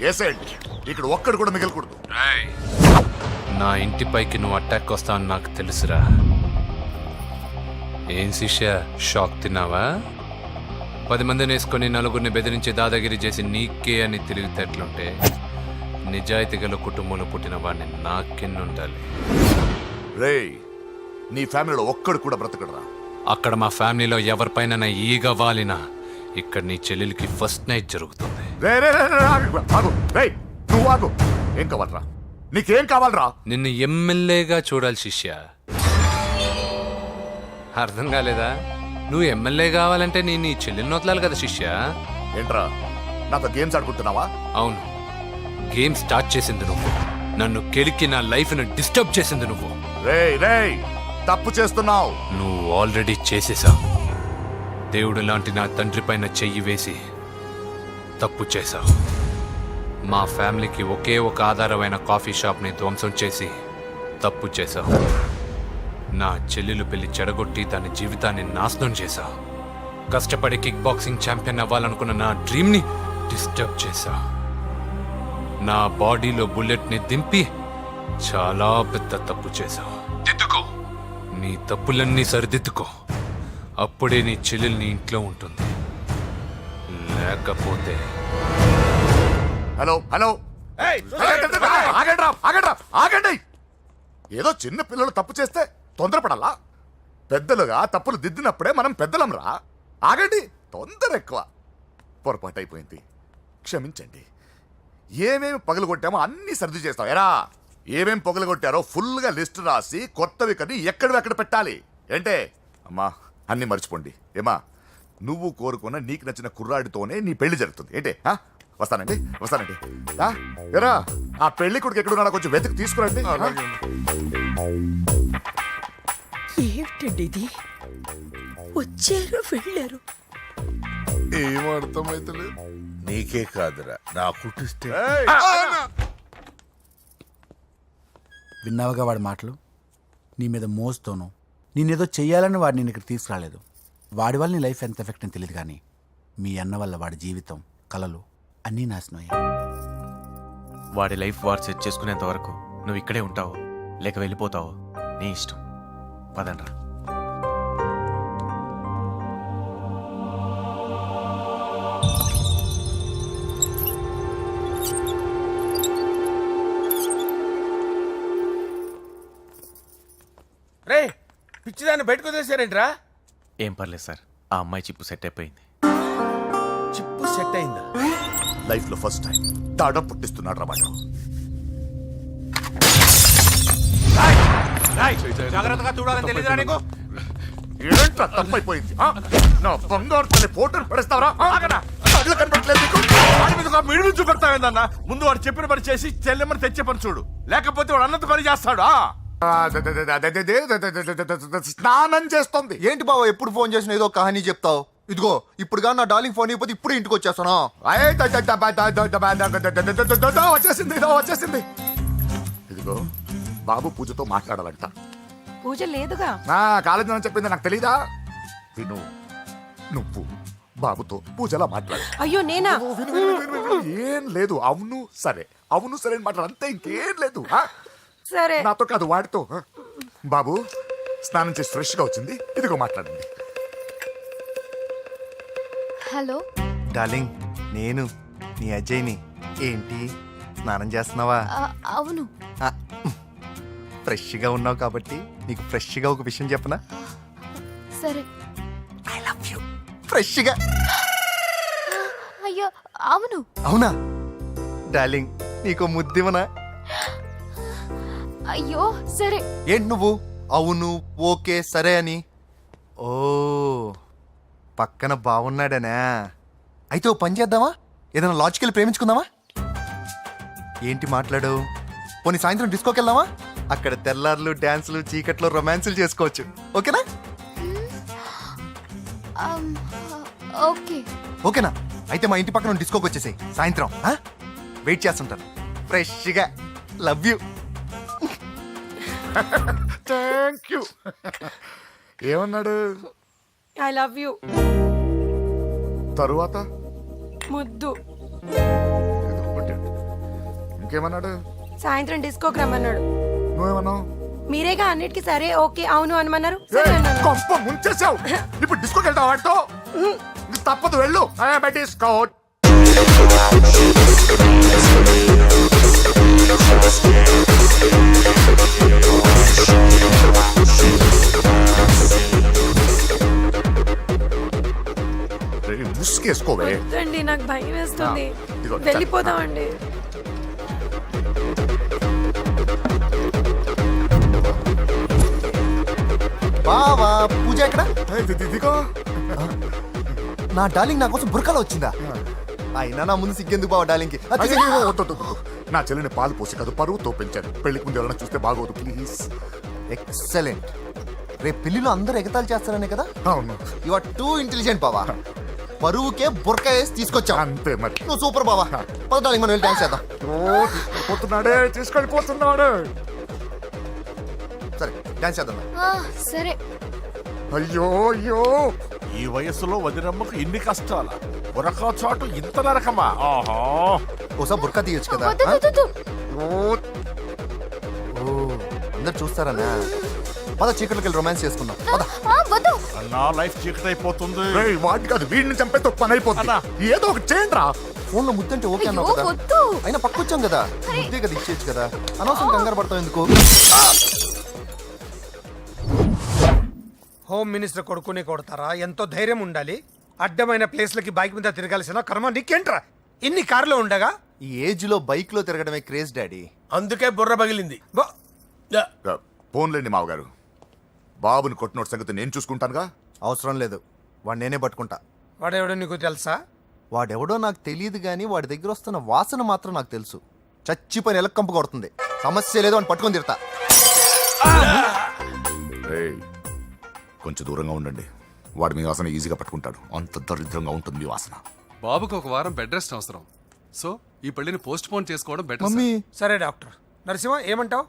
ఏసేయండి, ఇక్కడ ఒక్కడు కూడా మిగలకూడదు. నా ఇంటిపైకి నువ్వు అటాక్ వస్తావని నాకు తెలుసురా. ఏం శిష్య, షాక్ తిన్నావా? 10 మందిని వేసుకొని నలుగురిని బెదిరించి దాదాగిరి చేసి నీకే అని తెలివితేటలుంటే నిజాయితీ గల కుటుంబంలో పుట్టిన వాడిని నాకెన్నుండాలి. రేయ్, నీ ఫ్యామిలీలో ఒక్కడు కూడా బ్రతకడరా. అక్కడ మా ఫ్యామిలీలో ఎవరిపైన ఈగ వాలినా ఇక్కడ నీ చెల్లెలికి ఫస్ట్ నైట్ జరుగుతుంది. రే రే రే రే, ఆగు. రేయ్, నువ్వు ఆగు. ఏం కావాలరా? నీకేం కావాలరా? నిన్ను ఎమ్మెల్యేగా చూడాలి శిష్య. అర్థం కాలేదా? నువ్వు ఎమ్మెల్యే కావాలంటే నేను నీ చెల్లెల్ని వదలాలి కదా శిష్య. ఏంట్రా, నాతో గేమ్స్ ఆడుకుంటున్నావా? అవును, గేమ్ స్టార్ట్ చేసింది నువ్వు. నన్ను కెలికి నా లైఫ్ను డిస్టర్బ్ చేసింది నువ్వు. రేయ్ రేయ్, తప్పు చేస్తున్నావు. నువ్వు ఆల్రెడీ చేసేసావు. దేవుడు లాంటి నా తండ్రి పైన చెయ్యి వేసి తప్పు చేశావు. మా ఫ్యామిలీకి ఒకే ఒక ఆధారమైన కాఫీ షాప్ని ధ్వంసం చేసి తప్పు చేశావు. నా చెల్లెలు పెళ్లి చెడగొట్టి దాని జీవితాన్ని నాశనం చేశావు. కష్టపడి కిక్ బాక్సింగ్ ఛాంపియన్ అవ్వాలనుకున్న నా డ్రీమ్ని డిస్టర్బ్ చేశావు. నా బాడీలో బుల్లెట్ని దింపి చాలా పెద్ద తప్పు చేశావు. దిద్దుకో, నీ తప్పులన్నీ సరిదిద్దుకో. అప్పుడే నీ చెల్లెలు నీ ఇంట్లో ఉంటుంది. లేకపోతే హలో హలో, ఆగండి. ఏదో చిన్న పిల్లలు తప్పు చేస్తే తొందరపడాలా? పెద్దలుగా తప్పులు దిద్దినప్పుడే మనం పెద్దలంరా. ఆగండి, తొందర ఎక్కువ. పొరపాటు అయిపోయింది, క్షమించండి. ఏమేమి పగలగొట్టామో అన్నీ సర్ది చేస్తాం. ఎరా, ఏమేమి పగలగొట్టారో ఫుల్గా లిస్ట్ రాసి కొత్తవి కని ఎక్కడ పెట్టాలి. ఏంటే అమ్మా, అన్నీ మర్చిపోండి. ఏమా, నువ్వు కోరుకున్న నీకు నచ్చిన కుర్రాడితోనే నీ పెళ్లి జరుగుతుంది. ఏంటే వస్తానండి. ఎరా, ఆ పెళ్లి కొడుకు ఎక్కడున్నా కొంచెం వెతికి తీసుకురండి. ఏమిటండి ఇది? వచ్చారు వెళ్ళారు. ఏం అర్థమైతలేదు. నీకే కాదురా, నా కుట్టిస్తే. విన్నావుగా వాడి మాటలు? నీ మీద మోస్తోను నేనేదో చెయ్యాలని వాడు నేను ఇక్కడ తీసుకురాలేదు. వాడి వల్ల నీ లైఫ్ ఎంత ఎఫెక్ట్ అని తెలియదు, కానీ మీ అన్న వల్ల వాడి జీవితం, కలలు అన్నీ నాశనం అయ్యాయి. వాడి లైఫ్ వాడు సెట్ చేసుకునేంత వరకు నువ్వు ఇక్కడే ఉంటావు, లేక వెళ్ళిపోతావు, నీ ఇష్టం. పదండ్రా. రే, పిచ్చిదాన్ని బయటకు వదిలేశారేంట్రా? ఏం పర్లేదు సార్, ఆ అమ్మాయి చిప్పు సెట్ అయిపోయింది. చిప్పు సెట్ అయిందా? లైఫ్ లో ఫస్ట్ టైం తాడ పుట్టిస్తున్నాడు రా వాడు. జాగ్రత్తగా చూడాలని తెలియదురా నీకు? ఏంట్రా తప్పైపోయింది? నా బంగారు తల్లి ఫోటోలు పడేస్తావరా? కళ్ళు కనపడలేదు నీకు? వాడి మీద ఒక మిడుగు చూపెడతావేందన్నా? ముందు వాడు చెప్పిన పని చేసి చెల్లెమ్మని తెచ్చే పని చూడు, లేకపోతే వాడు అన్నంత పని చేస్తాడు. స్నానం చేస్తుంది. ఏంటి బావ ఎప్పుడు ఫోన్ చేసిన ఏదో కహానీ చెప్తావు? ఇదిగో ఇప్పుడు నా డార్లింగ్ ఫోన్ అయిపోతే ఇప్పుడు ఇంటికి వచ్చేస్తాను. వచ్చేసింది. ఇదిగో బాబు పూజతో మాట్లాడాలంట. పూజ లేదుగా. కాలేజీ అని చెప్పింది నాకు తెలీదా? విను, నువ్వు బాబుతో పూజలా మాట్లాడు. అయ్యో నేనా? ఏం లేదు. అవును సరే అని మాట్లాడు, అంతే, ఇంకేం లేదు. సరే, నాతో కాదు వాడితో. బాబు స్నానం చేసి ఫ్రెష్ గా వచ్చింది, ఇదిగో మాట్లాడండి. హలో డార్లింగ్, నేను నీ అజయ్ని. ఏంటి స్నానం చేస్తున్నావా? అవును. ఫ్రెష్గా ఉన్నావు కాబట్టి నీకు ఫ్రెష్గా ఒక విషయం చెప్పనా? సరే. I love you. ఫ్రెష్గా. అయ్యో అవును. అవునా డార్లింగ్, నీకు ముద్దివనా? అయ్యో సరే. ఏంటి నువ్వు అవును ఓకే సరే అని? ఓ, పక్కన బాగున్నాడనా? అయితే ఓ పని చేద్దామా? ఏదైనా లాజికల్ ప్రేమించుకుందామా? ఏంటి మాట్లాడు? పోనీ సాయంత్రం డిస్కోకి వెళ్దామా? అక్కడ తెల్లార్లు డాన్సులు, చీకట్లో రొమాన్సులు చేసుకోవచ్చు. ఓకేనా? ఓకే. ఓకేనా? అయితే మా ఇంటి పక్కన డిస్కోకి వచ్చేసాయి సాయంత్రం. వెయిట్ చేస్తుంటాను ఫ్రెష్గా. Love you. Thank you. ఏమన్నాడు? I love you. తరువాత ముద్దు. ఇంకేమన్నాడు? సాయంత్రం డిస్కోకి రమ్మన్నాడు. నువ్వేమన్నావు? మీరేగా అన్నిటికీ సరే ఓకే అవును అనమన్నారు. కొంప ముంచేసావు. ఇప్పుడు డిస్కోకి వెళ్తావు వాడితో? తప్పదు వెళ్ళు డిస్కౌంట్. ముసుకేసుకోవే. వద్దండి, నాకు భయం వేస్తుంది. ఇదిగో, వెళ్ళిపోదామండి. బావా పూజ ఎక్కడ? ఇదిగో. నా డార్లింగ్ నా కోసం బుర్కాలో వచ్చిందా? అయినా నా ముందు సిగ్గెందుకు బావా డార్లింగ్కి? అయ్యో, వద్దు, వద్దు, వద్దు. నా చెల్లిని పాలు పోసి కాదు పరువుతో పెంచాను. పెళ్లికి ముందు ఎవరైనా చూస్తే బాగోదు ప్లీజ్. ఎక్సలెంట్. రేపు పెళ్లిలో అందరూ ఎగతాళి చేస్తారనే కదా? అవును, యు ఆర్ టూ ఇంటెలిజెంట్ బావా. పరువుకే బుర్కా వేసి తీసుకొచ్చా. అంతే మరి. నువ్వు సూపర్ బావా. పద డార్లింగ్, మనం వెళ్ళి డాన్స్ చేద్దాం. తీసుకెళ్ళిపోతున్నాడే తీసుకెళ్ళిపోతున్నాడు. సరే డాన్స్ చేద్దాం. సరే. అయ్యో అయ్యో, ఈ వయస్సులో వదినమ్మకు ఇన్ని కష్టాల బురకా చాటు ఇంత నరకమా? ఆహా, ఒకసారి బుర్కా తీయొచ్చు కదా? వద్దు, వద్దు, వద్దు. ఓ, అందరు చూస్తారన్నా. పద చీకట్లోకి వెళ్ళి రొమాన్స్ చేసుకుందాం. పద. వద్దు. నా లైఫ్ చీకటి అయిపోతుంది. రేయ్, వాటి కాదు వీడిని చంపేస్తే పని అయిపోతుంది. ఏదో ఒకటి చేయండి రా. ఫోన్ లో ముద్దంటే ఓకే అన్నావు అయ్యో, కదా? వద్దు. అయినా పక్క వచ్చాం కదా, ముద్దే కదా ఇచ్చేయచ్చు కదా. అనవసరం కంగారు పడతావు ఎందుకు? హోమ్ మినిస్టర్ కొడుకునే కొడతారా? ఎంతో ధైర్యం ఉండాలి. అడ్డమైన ప్లేస్లకి బైక్ మీద తిరగాల్సిన కర్మ నీకేంట్రా? ఇన్ని కార్లో ఉండగా ఈ ఏజ్ లో బైక్ లో తిరగడమే క్రేజ్ డాడీ. అందుకే బుర్ర పగిలింది. ఫోన్లేండి మావగారు. బాబుని కొట్టినోటి సంగతి నేను చూసుకుంటానుగా. అవసరం లేదు, వాడు నేనే పట్టుకుంటా. వాడెవడో నీకు తెలుసా? వాడెవడో నాకు తెలియదు కానీ వాడి దగ్గర వస్తున్న వాసన మాత్రం నాకు తెలుసు. చచ్చిపోయిన ఎలక్కంపు కొడుతుంది. సమస్య లేదు అని పట్టుకొని తిడతా. రేయ్, కొంచెం దూరంగా ఉండండి. వాడు మీ వాసన ఈజీగా పట్టుకుంటాడు. అంత దరిద్రంగా ఉంటుంది మీ వాసన. బాబుకి ఒక వారం బెడ్ రెస్ట్ అవసరం. సో ఈ పెళ్లిని పోస్ట్ పోన్ చేసుకోవడం బెటర్. మమ్మీ సరే డాక్టర్ నరసింహ, ఏమంటావు?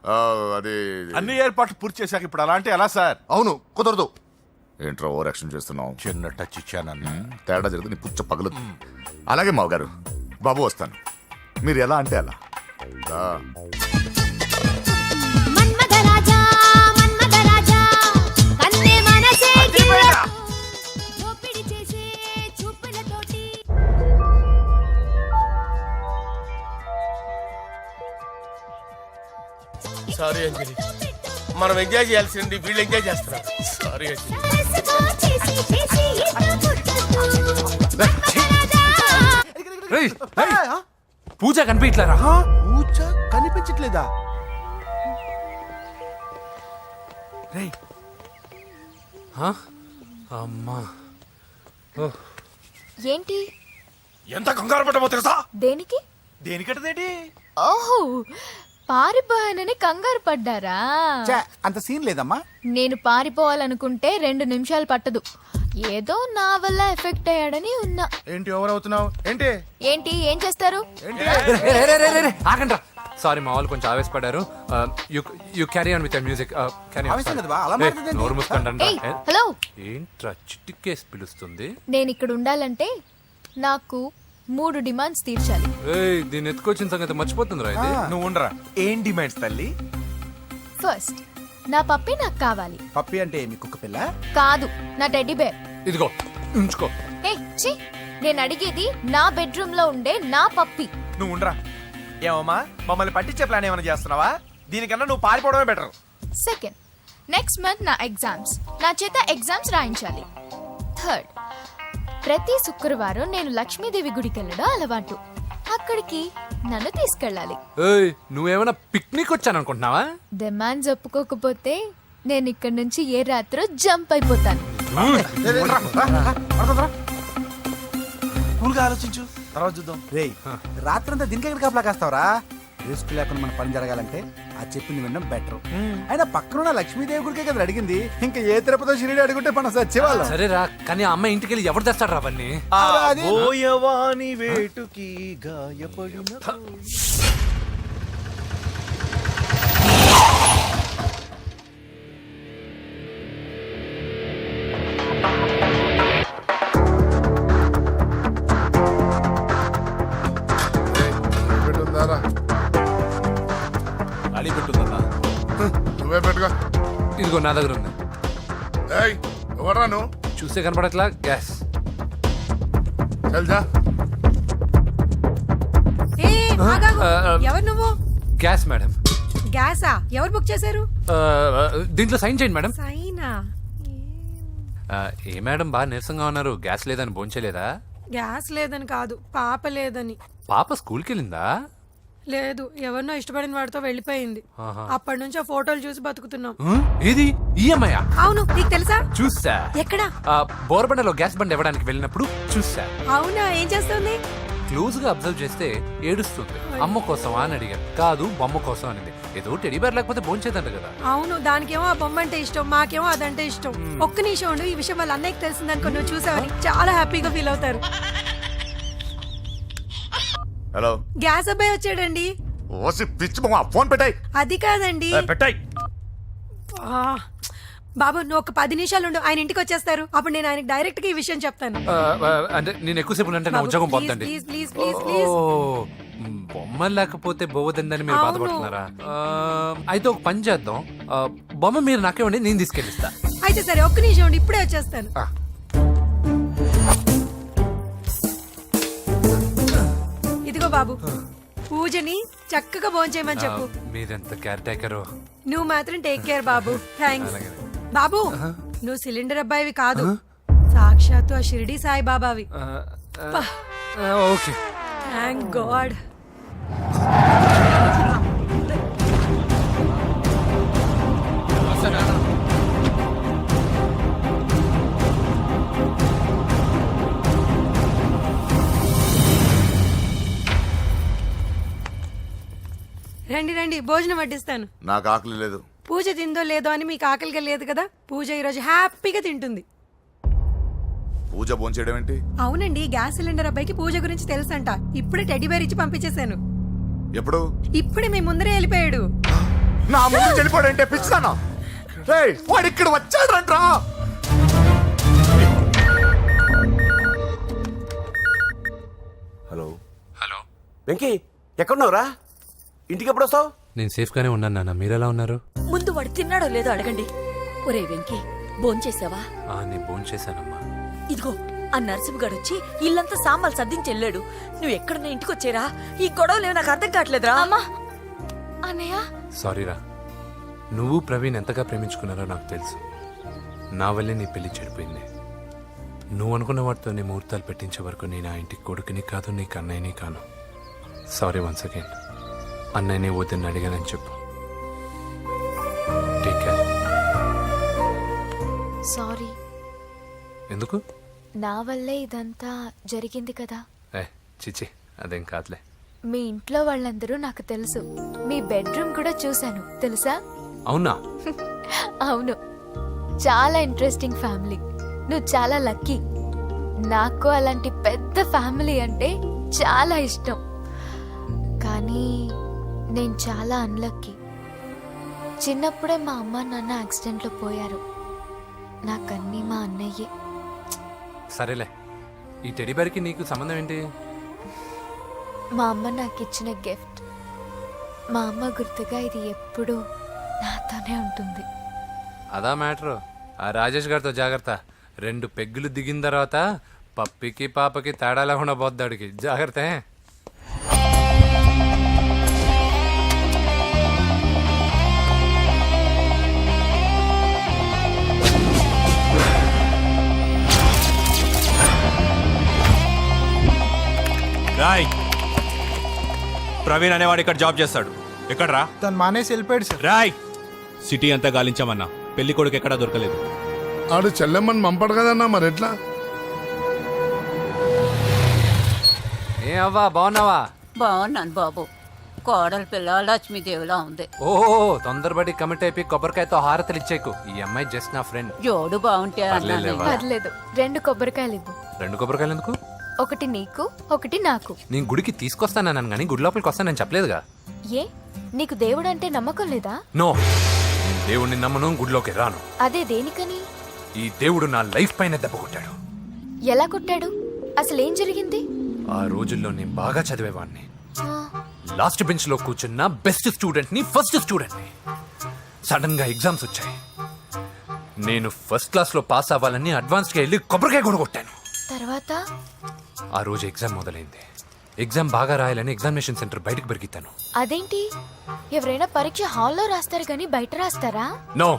అది అన్ని ఏర్పాట్లు పూర్తి చేశాక ఇప్పుడు అలాంటి ఎలా సార్? అవును, కుదరదు. ఏంట్రా ఓవర్ యాక్షన్ చేస్తున్నావు? చిన్న టచ్ ఇచ్చానన్నా. తేడా జరిగితే నీ పుచ్చ పగలదు. అలాగే మావగారు, బాబు వస్తాను. మీరు ఎలా అంటే అలా. రా. సారీ అంజలి, మనం ఎంజాయ్ చేయాల్సింది వీళ్ళు ఎంజాయ్ చేస్తున్నారు. సారీ అంజలి. పూజ కనిపించలేరా? పూజ కనిపించట్లేదా? రేయ్, అమ్మా, ఏంటి? ఎంత కంగారు పడ్డమో తెలుసా? దేనికి? దేనికటదేటి? ఓహో, పారిపోయానని కంగారు పడ్డారా? అంత సీన్ లేదమ్మా. నేను పారిపోవాలనుకుంటే 2 నిమిషాలు పట్టదు. ఏదో నా వల్ల ఎఫెక్ట్ అయ్యాడని ఉన్నా. ఏంటి ఓవర్ అవుతున్నావు? ఏంటి ఏంటి ఏం చేస్తారు? ఆగండ్రా. సారీ, మా వాళ్ళు కొంచెం ఆవేశపడ్డారు. You carry on with music. ఆవేశం కదా బా, అలా మాట్లాడేది. నోరు మూసుకోండి. ఏయ్, హలో. ఏంట్రా చిటికేసి పిలుస్తుంది? నేను ఇక్కడ ఉండాలంటే నాకు 3 డిమాండ్స్ తీర్చాలి. ఏయ్, దీన్ని ఎత్తుకొచ్చిన సంగతి మర్చిపోతుందిరా ఇది. నువ్వు ఉండరా. ఏం డిమాండ్స్ తల్లి? ఫస్ట్, నా పప్పి నాకు కావాలి. పప్పి అంటే మీ కుక్క పిల్ల? కాదు, నా టెడ్డీ బేర్. ఇదిగో ఉంచుకో. ఛీ, నేను అడిగేది నా బెడ్రూమ్ లో ఉండే నా పప్పి. నువ్వు ఉండరా. ఏమమ్మా, మమ్మల్ని పట్టించే ప్లాన్ ఏమైనా చేస్తున్నావా? దీనికన్నా నువ్వు పారిపోవడమే బెటర్. సెకండ్, నెక్స్ట్ మంత్ నా ఎగ్జామ్స్, నా చేత ఎగ్జామ్స్ రాయించాలి. థర్డ్, ప్రతి శుక్రవారం నేను లక్ష్మీదేవి గుడికి వెళ్ళడం అలవాటు. అక్కడికి నన్ను తీసుకెళ్ళాలి. ఏయ్, నువ్వేమైనా పిక్నిక్ వచ్చాననుకుంటున్నావా? డిమాండ్స్ ఒప్పుకోకపోతే నేను ఇక్కడ నుంచి ఏ రాత్రో జంప్ అయిపోతాను. కూల్గా ఆలోచించు, తర్వాత చూద్దాం. రేయ్, రాత్రంతా దీనికి ఎక్కడ కాపలా కాస్తావరా? రిస్క్ లేకుండా మన పని జరగాలంటే ఆ చెప్పింది వినడం బెటర్. అయినా పక్కన లక్ష్మీదేవి గుడికే కదా అడిగింది. ఇంకా ఏ తిరుపతి షిరిడి అడుగుంటే మనం సచ్చేవాళ్ళం. సరేరా, కానీ ఆ అమ్మాయి ఇంటికి వెళ్ళి ఎవరు తెస్తాడు రా అవన్నీ? బోయవాని వేటుకి గాయపడిన అడి పెట్టుందన్నా. నువ్వే పెట్టుగా. ఇదిగో నా దగ్గర ఉంది. ఎవరా నువ్వు? చూస్తే కనపడట్లా? గ్యాస్. చల్ జా. ఎవరు నువ్వు? Gas madam. గ్యాసా? ఎవరు బుక్ చేశారు? దీంట్లో సైన్ చేయండి మేడం. సైనా? ఏ మేడం బాగా నీరసంగా ఉన్నారు, గ్యాస్ లేదని భోంచలేదా? గ్యాస్ లేదని కాదు, పాప లేదని. పాప స్కూల్కి వెళ్ళిందా? లేదు, ఎవరినో ఇష్టపడిన వాడితో వెళ్ళిపోయింది. ఆహా. అప్పటి నుంచి ఆ ఫోటోలు చూసి బతుకుతున్నాం. ఏది ఈఎంఐ? అవును, నీకు తెలుసా? చూసా. ఎక్కడ? బోర్బండలో గ్యాస్ బండ్ ఇవ్వడానికి వెళ్ళినప్పుడు చూసా. అవునా, ఏం చేస్తుంది? క్లోజ్ గా అబ్జర్వ్ చేస్తే ఏడుస్తుంది. అమ్మ కోసం అని అడిగాను, కాదు బొమ్మ కోసం అనేది. ఏదో టెడీ బేర్ లేకపోతే భోంచేదంట కదా. అవును, దానికేమో ఆ బొమ్మ అంటే ఇష్టం, మాకేమో అదంటే ఇష్టం. ఒక్క నిమిషం ఉండు, ఈ విషయం వాళ్ళ అన్నయ్యకి తెలిసిందనుకో, నువ్వు చూసావని చాలా హ్యాపీగా ఫీల్ అవుతారు. హలో, గ్యాస్ అబ్బాయి వచ్చాడండి. ఓసి పిచ్చి బొమ్మ, ఫోన్ పెట్టాయి. అది కాదండి. పెట్టాయి. ఆ, బాబు నువ్వు ఒక 10 నిమిషాలు ఉండు, ఆయన ఇంటికి వచ్చేస్తారు. అప్పుడు నేను ఆయనకి డైరెక్ట్ గా ఈ విషయం చెప్తాను. అంటే నేను ఎక్కువసేపు అంటే నా బాబు, ఉద్యోగం ప్లీజ్, పోతుంది. Please, please, please, please. బొమ్మ లేకపోతే బోవదందని మీరు అవును. బాధపడుతున్నారా? అయితే ఒక పని చేద్దాం, బొమ్మ మీరు నాకేమండి, నేను తీసుకెళ్ళిస్తా. అయితే సరే, ఒక్క నిమిషం ఉండి ఇప్పుడే వచ్చేస్తాను. ఇదిగో బాబు, పూజని చక్కగా భోంచేయమని చెప్పు. మీరెంత కేర్ టేకరు. నువ్వు మాత్రం టేక్ కేర్ బాబు. థ్యాంక్స్ బాబు. నువ్వు సిలిండర్ అబ్బాయివి కాదు, సాక్షాత్తు ఆ షిరిడి సాయి బాబావి. Okay, thank God. రండి రండి, భోజనం వడ్డిస్తాను. నాకు ఆకలి లేదు. పూజ తిందో లేదో అని మీకు ఆకలిగా లేదు కదా, పూజ ఈరోజు హ్యాపీగా తింటుంది. పూజ భోంచేయడం ఏంటి? అవునండి, గ్యాస్ సిలిండర్ అబ్బాయికి పూజ గురించి తెలుసంట. ఇప్పుడే టెడ్డీ బేర్ ఇచ్చి పంపించేశాను. ఎప్పుడు? ఇప్పుడే మీ ముందరే వెళ్ళిపోయాడు. నా ముందు చెడిపోయాడంటే పిచ్చిదానా? రేయ్, వాడు ఇక్కడ వచ్చాడంట్రా. హలో హలో వెంకీ, ఎక్కడున్నావురా? ఇంటికి ఎప్పుడు వస్తావు? నేను సేఫ్ గానే ఉన్నాను నాన్న, మీరెలా ఉన్నారు? ముందు వాడు తిన్నాడో లేదో అడగండి. ఒరే వెంకీ, భోంచేసావా? నేను భోంచేశానమ్మా. ఇదిగో ఆ నరసింహగాడు వచ్చి ఇల్లంతా సామాన్లు సర్దించి వెళ్ళాడు. నువ్వు ఎక్కడన్నా ఇంటికి వచ్చేరా? ఈ గొడవలేవు నాకు అర్థం కావట్లేదురా. అన్నయ్య, సారీరా, నువ్వు ప్రవీణ్ ఎంతగా ప్రేమించుకున్నారో నాకు తెలుసు. నా వల్లే నీ పెళ్లి చెడిపోయింది. నువ్వు అనుకున్న వాటితో నీ ముహూర్తాలు పెట్టించే వరకు నేను ఆ ఇంటికి కొడుకుని కాదు, నీకు అన్నయ్యని కాను. Sorry once again. అన్నయ్యని వద్దని అడిగానని చెప్పు. Take care. సారీ. ఎందుకు? నా వల్లే ఇదంతా జరిగింది కదా. చిచి, అదేం కాదులే. మీ ఇంట్లో వాళ్ళందరూ నాకు తెలుసు. మీ బెడ్రూమ్ కూడా చూశాను, తెలుసా? అవునా? అవును, చాలా ఇంట్రెస్టింగ్ ఫ్యామిలీ. నువ్వు చాలా లక్కీ. నాకు అలాంటి పెద్ద ఫ్యామిలీ అంటే చాలా ఇష్టం. కానీ నేను చాలా అన్లక్కీ. చిన్నప్పుడే మా అమ్మ నాన్న యాక్సిడెంట్లో పోయారు. నాకన్నీ మా అన్నయ్యే. సరేలే, ఈ టెడీబేర్కి నీకు సంబంధం ఏంటి? మా అమ్మ నాకు ఇచ్చిన గిఫ్ట్. మా అమ్మ గుర్తుగా ఇది ఎప్పుడూ నాతోనే ఉంటుంది. అదా మ్యాటరు. ఆ రాజేష్ గారితో జాగ్రత్త. 2 పెగ్గులు దిగిన తర్వాత పప్పికి పాపకి తేడా లేకుండా పోద్దాడికి. జాగ్రత్త. రాయ్, ప్రవీణ్ అనేవాడు ఇక్కడ జాబ్ చేస్తాడు. ఎక్కడ్రా? తను మానేసి వెళ్ళిపోయాడు సార్. రాయ్, సిటీ అంతా గాలించామన్నా, పెళ్లి కొడుకు ఎక్కడా దొరకలేదు. ఆడు చెల్లెమ్మని పంపడు కదన్నా, మరి ఎట్లా? ఏ అవ్వా, బాగున్నావా? బాగున్నాను బాబు. కోడల పిల్ల లక్ష్మీదేవిలా ఉంది. ఓహో, తొందరపడి కమిట్ అయిపోయి కొబ్బరికాయతో హారతలు ఇచ్చేకు. ఈ అమ్మాయి జస్ట్ నా ఫ్రెండ్. జోడు బాగుంటే పర్లేదులేవా? పర్లేదు, 2 కొబ్బరికాయలు ఇవ్వు. 2 కొబ్బరికాయలు ఎందుకు? ఒకటి నీకు, ఒకటి నాకు. నేను గుడికి తీసుకొస్తానన్నాను కానీ గుడి లోపలికి వస్తానని చెప్పలేదుగా. ఏ, నీకు దేవుడు అంటే నమ్మకం లేదా? నో, నేను దేవుడిని నమ్మను, గుడిలోకి రాను. అదే దేనికని? ఈ దేవుడు నా లైఫ్ పైన దెబ్బ కొట్టాడు. ఎలా కొట్టాడు? అసలేం జరిగింది? ఆ రోజుల్లో నేను బాగా చదివేవాడిని. లాస్ట్ బెంచ్ లో కూర్చున్న బెస్ట్ స్టూడెంట్ ని, ఫస్ట్ స్టూడెంట్ ని. సడన్ గా ఎగ్జామ్స్ వచ్చాయి. నేను ఫస్ట్ క్లాస్ లో పాస్ అవ్వాలని అడ్వాన్స్ గా వెళ్ళి కొబ్బరికాయ కూడా కొట్టాను. తర్వాత ఆ రోజు ఎగ్జామ్ మొదలైంది. ఎగ్జామ్ బాగా రాయాలని ఎగ్జామినేషన్ సెంటర్ బయటకు పెరిగితాను. అదేంటి, ఎవరైనా పరీక్ష హాల్లో రాస్తారు కానీ బయట రాస్తారా? నో,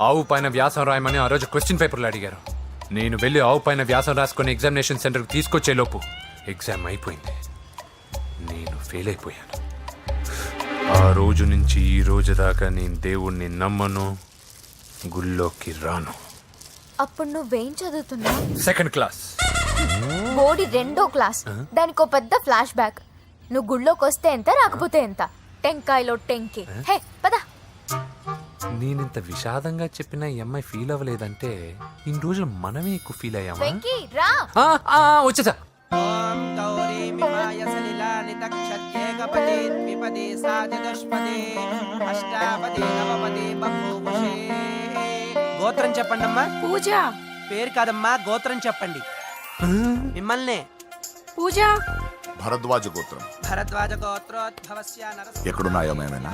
ఆవు పైన వ్యాసం రాయమని ఆ రోజు క్వశ్చన్ పేపర్లు అడిగారు. నేను వెళ్ళి ఆవు పైన వ్యాసం రాసుకొని ఎగ్జామినేషన్ సెంటర్కి తీసుకొచ్చే లోపు ఎగ్జామ్ అయిపోయింది. నేను ఫెయిల్ అయిపోయాను. ఆ రోజు నుంచి ఈ రోజు దాకా నేను దేవుణ్ణి నమ్మను, గుళ్ళోకి రాను. అప్పుడు నువ్వేం చదువుతున్నావు? Second class. బోడి 2వ క్లాస్. దానికి పెద్ద ఫ్లాష్ బ్యాక్. నువ్వు గుళ్ళోకి వస్తే ఎంత, రాకపోతే ఎంత. టెంకాయలో టెంకి. హే పద. నేనింత విషాదంగా చెప్పిన ఈ అమ్మాయి ఫీల్ అవ్వలేదంటే ఇన్ని రోజులు మనమే ఎక్కువ ఫీల్ అయ్యామా? వెంకీ రా. వచ్చేసా. గోత్రం చెప్పండి అమ్మా. పూజ. పేరు కాదమ్మా, గోత్రం చెప్పండి. మిమ్మల్ని. పూజ. భరద్వాజ గోత్రం. భరద్వాజ గోత్రోద్భవస్య నరసింహ. ఎక్కడున్నాయో మేమేనా?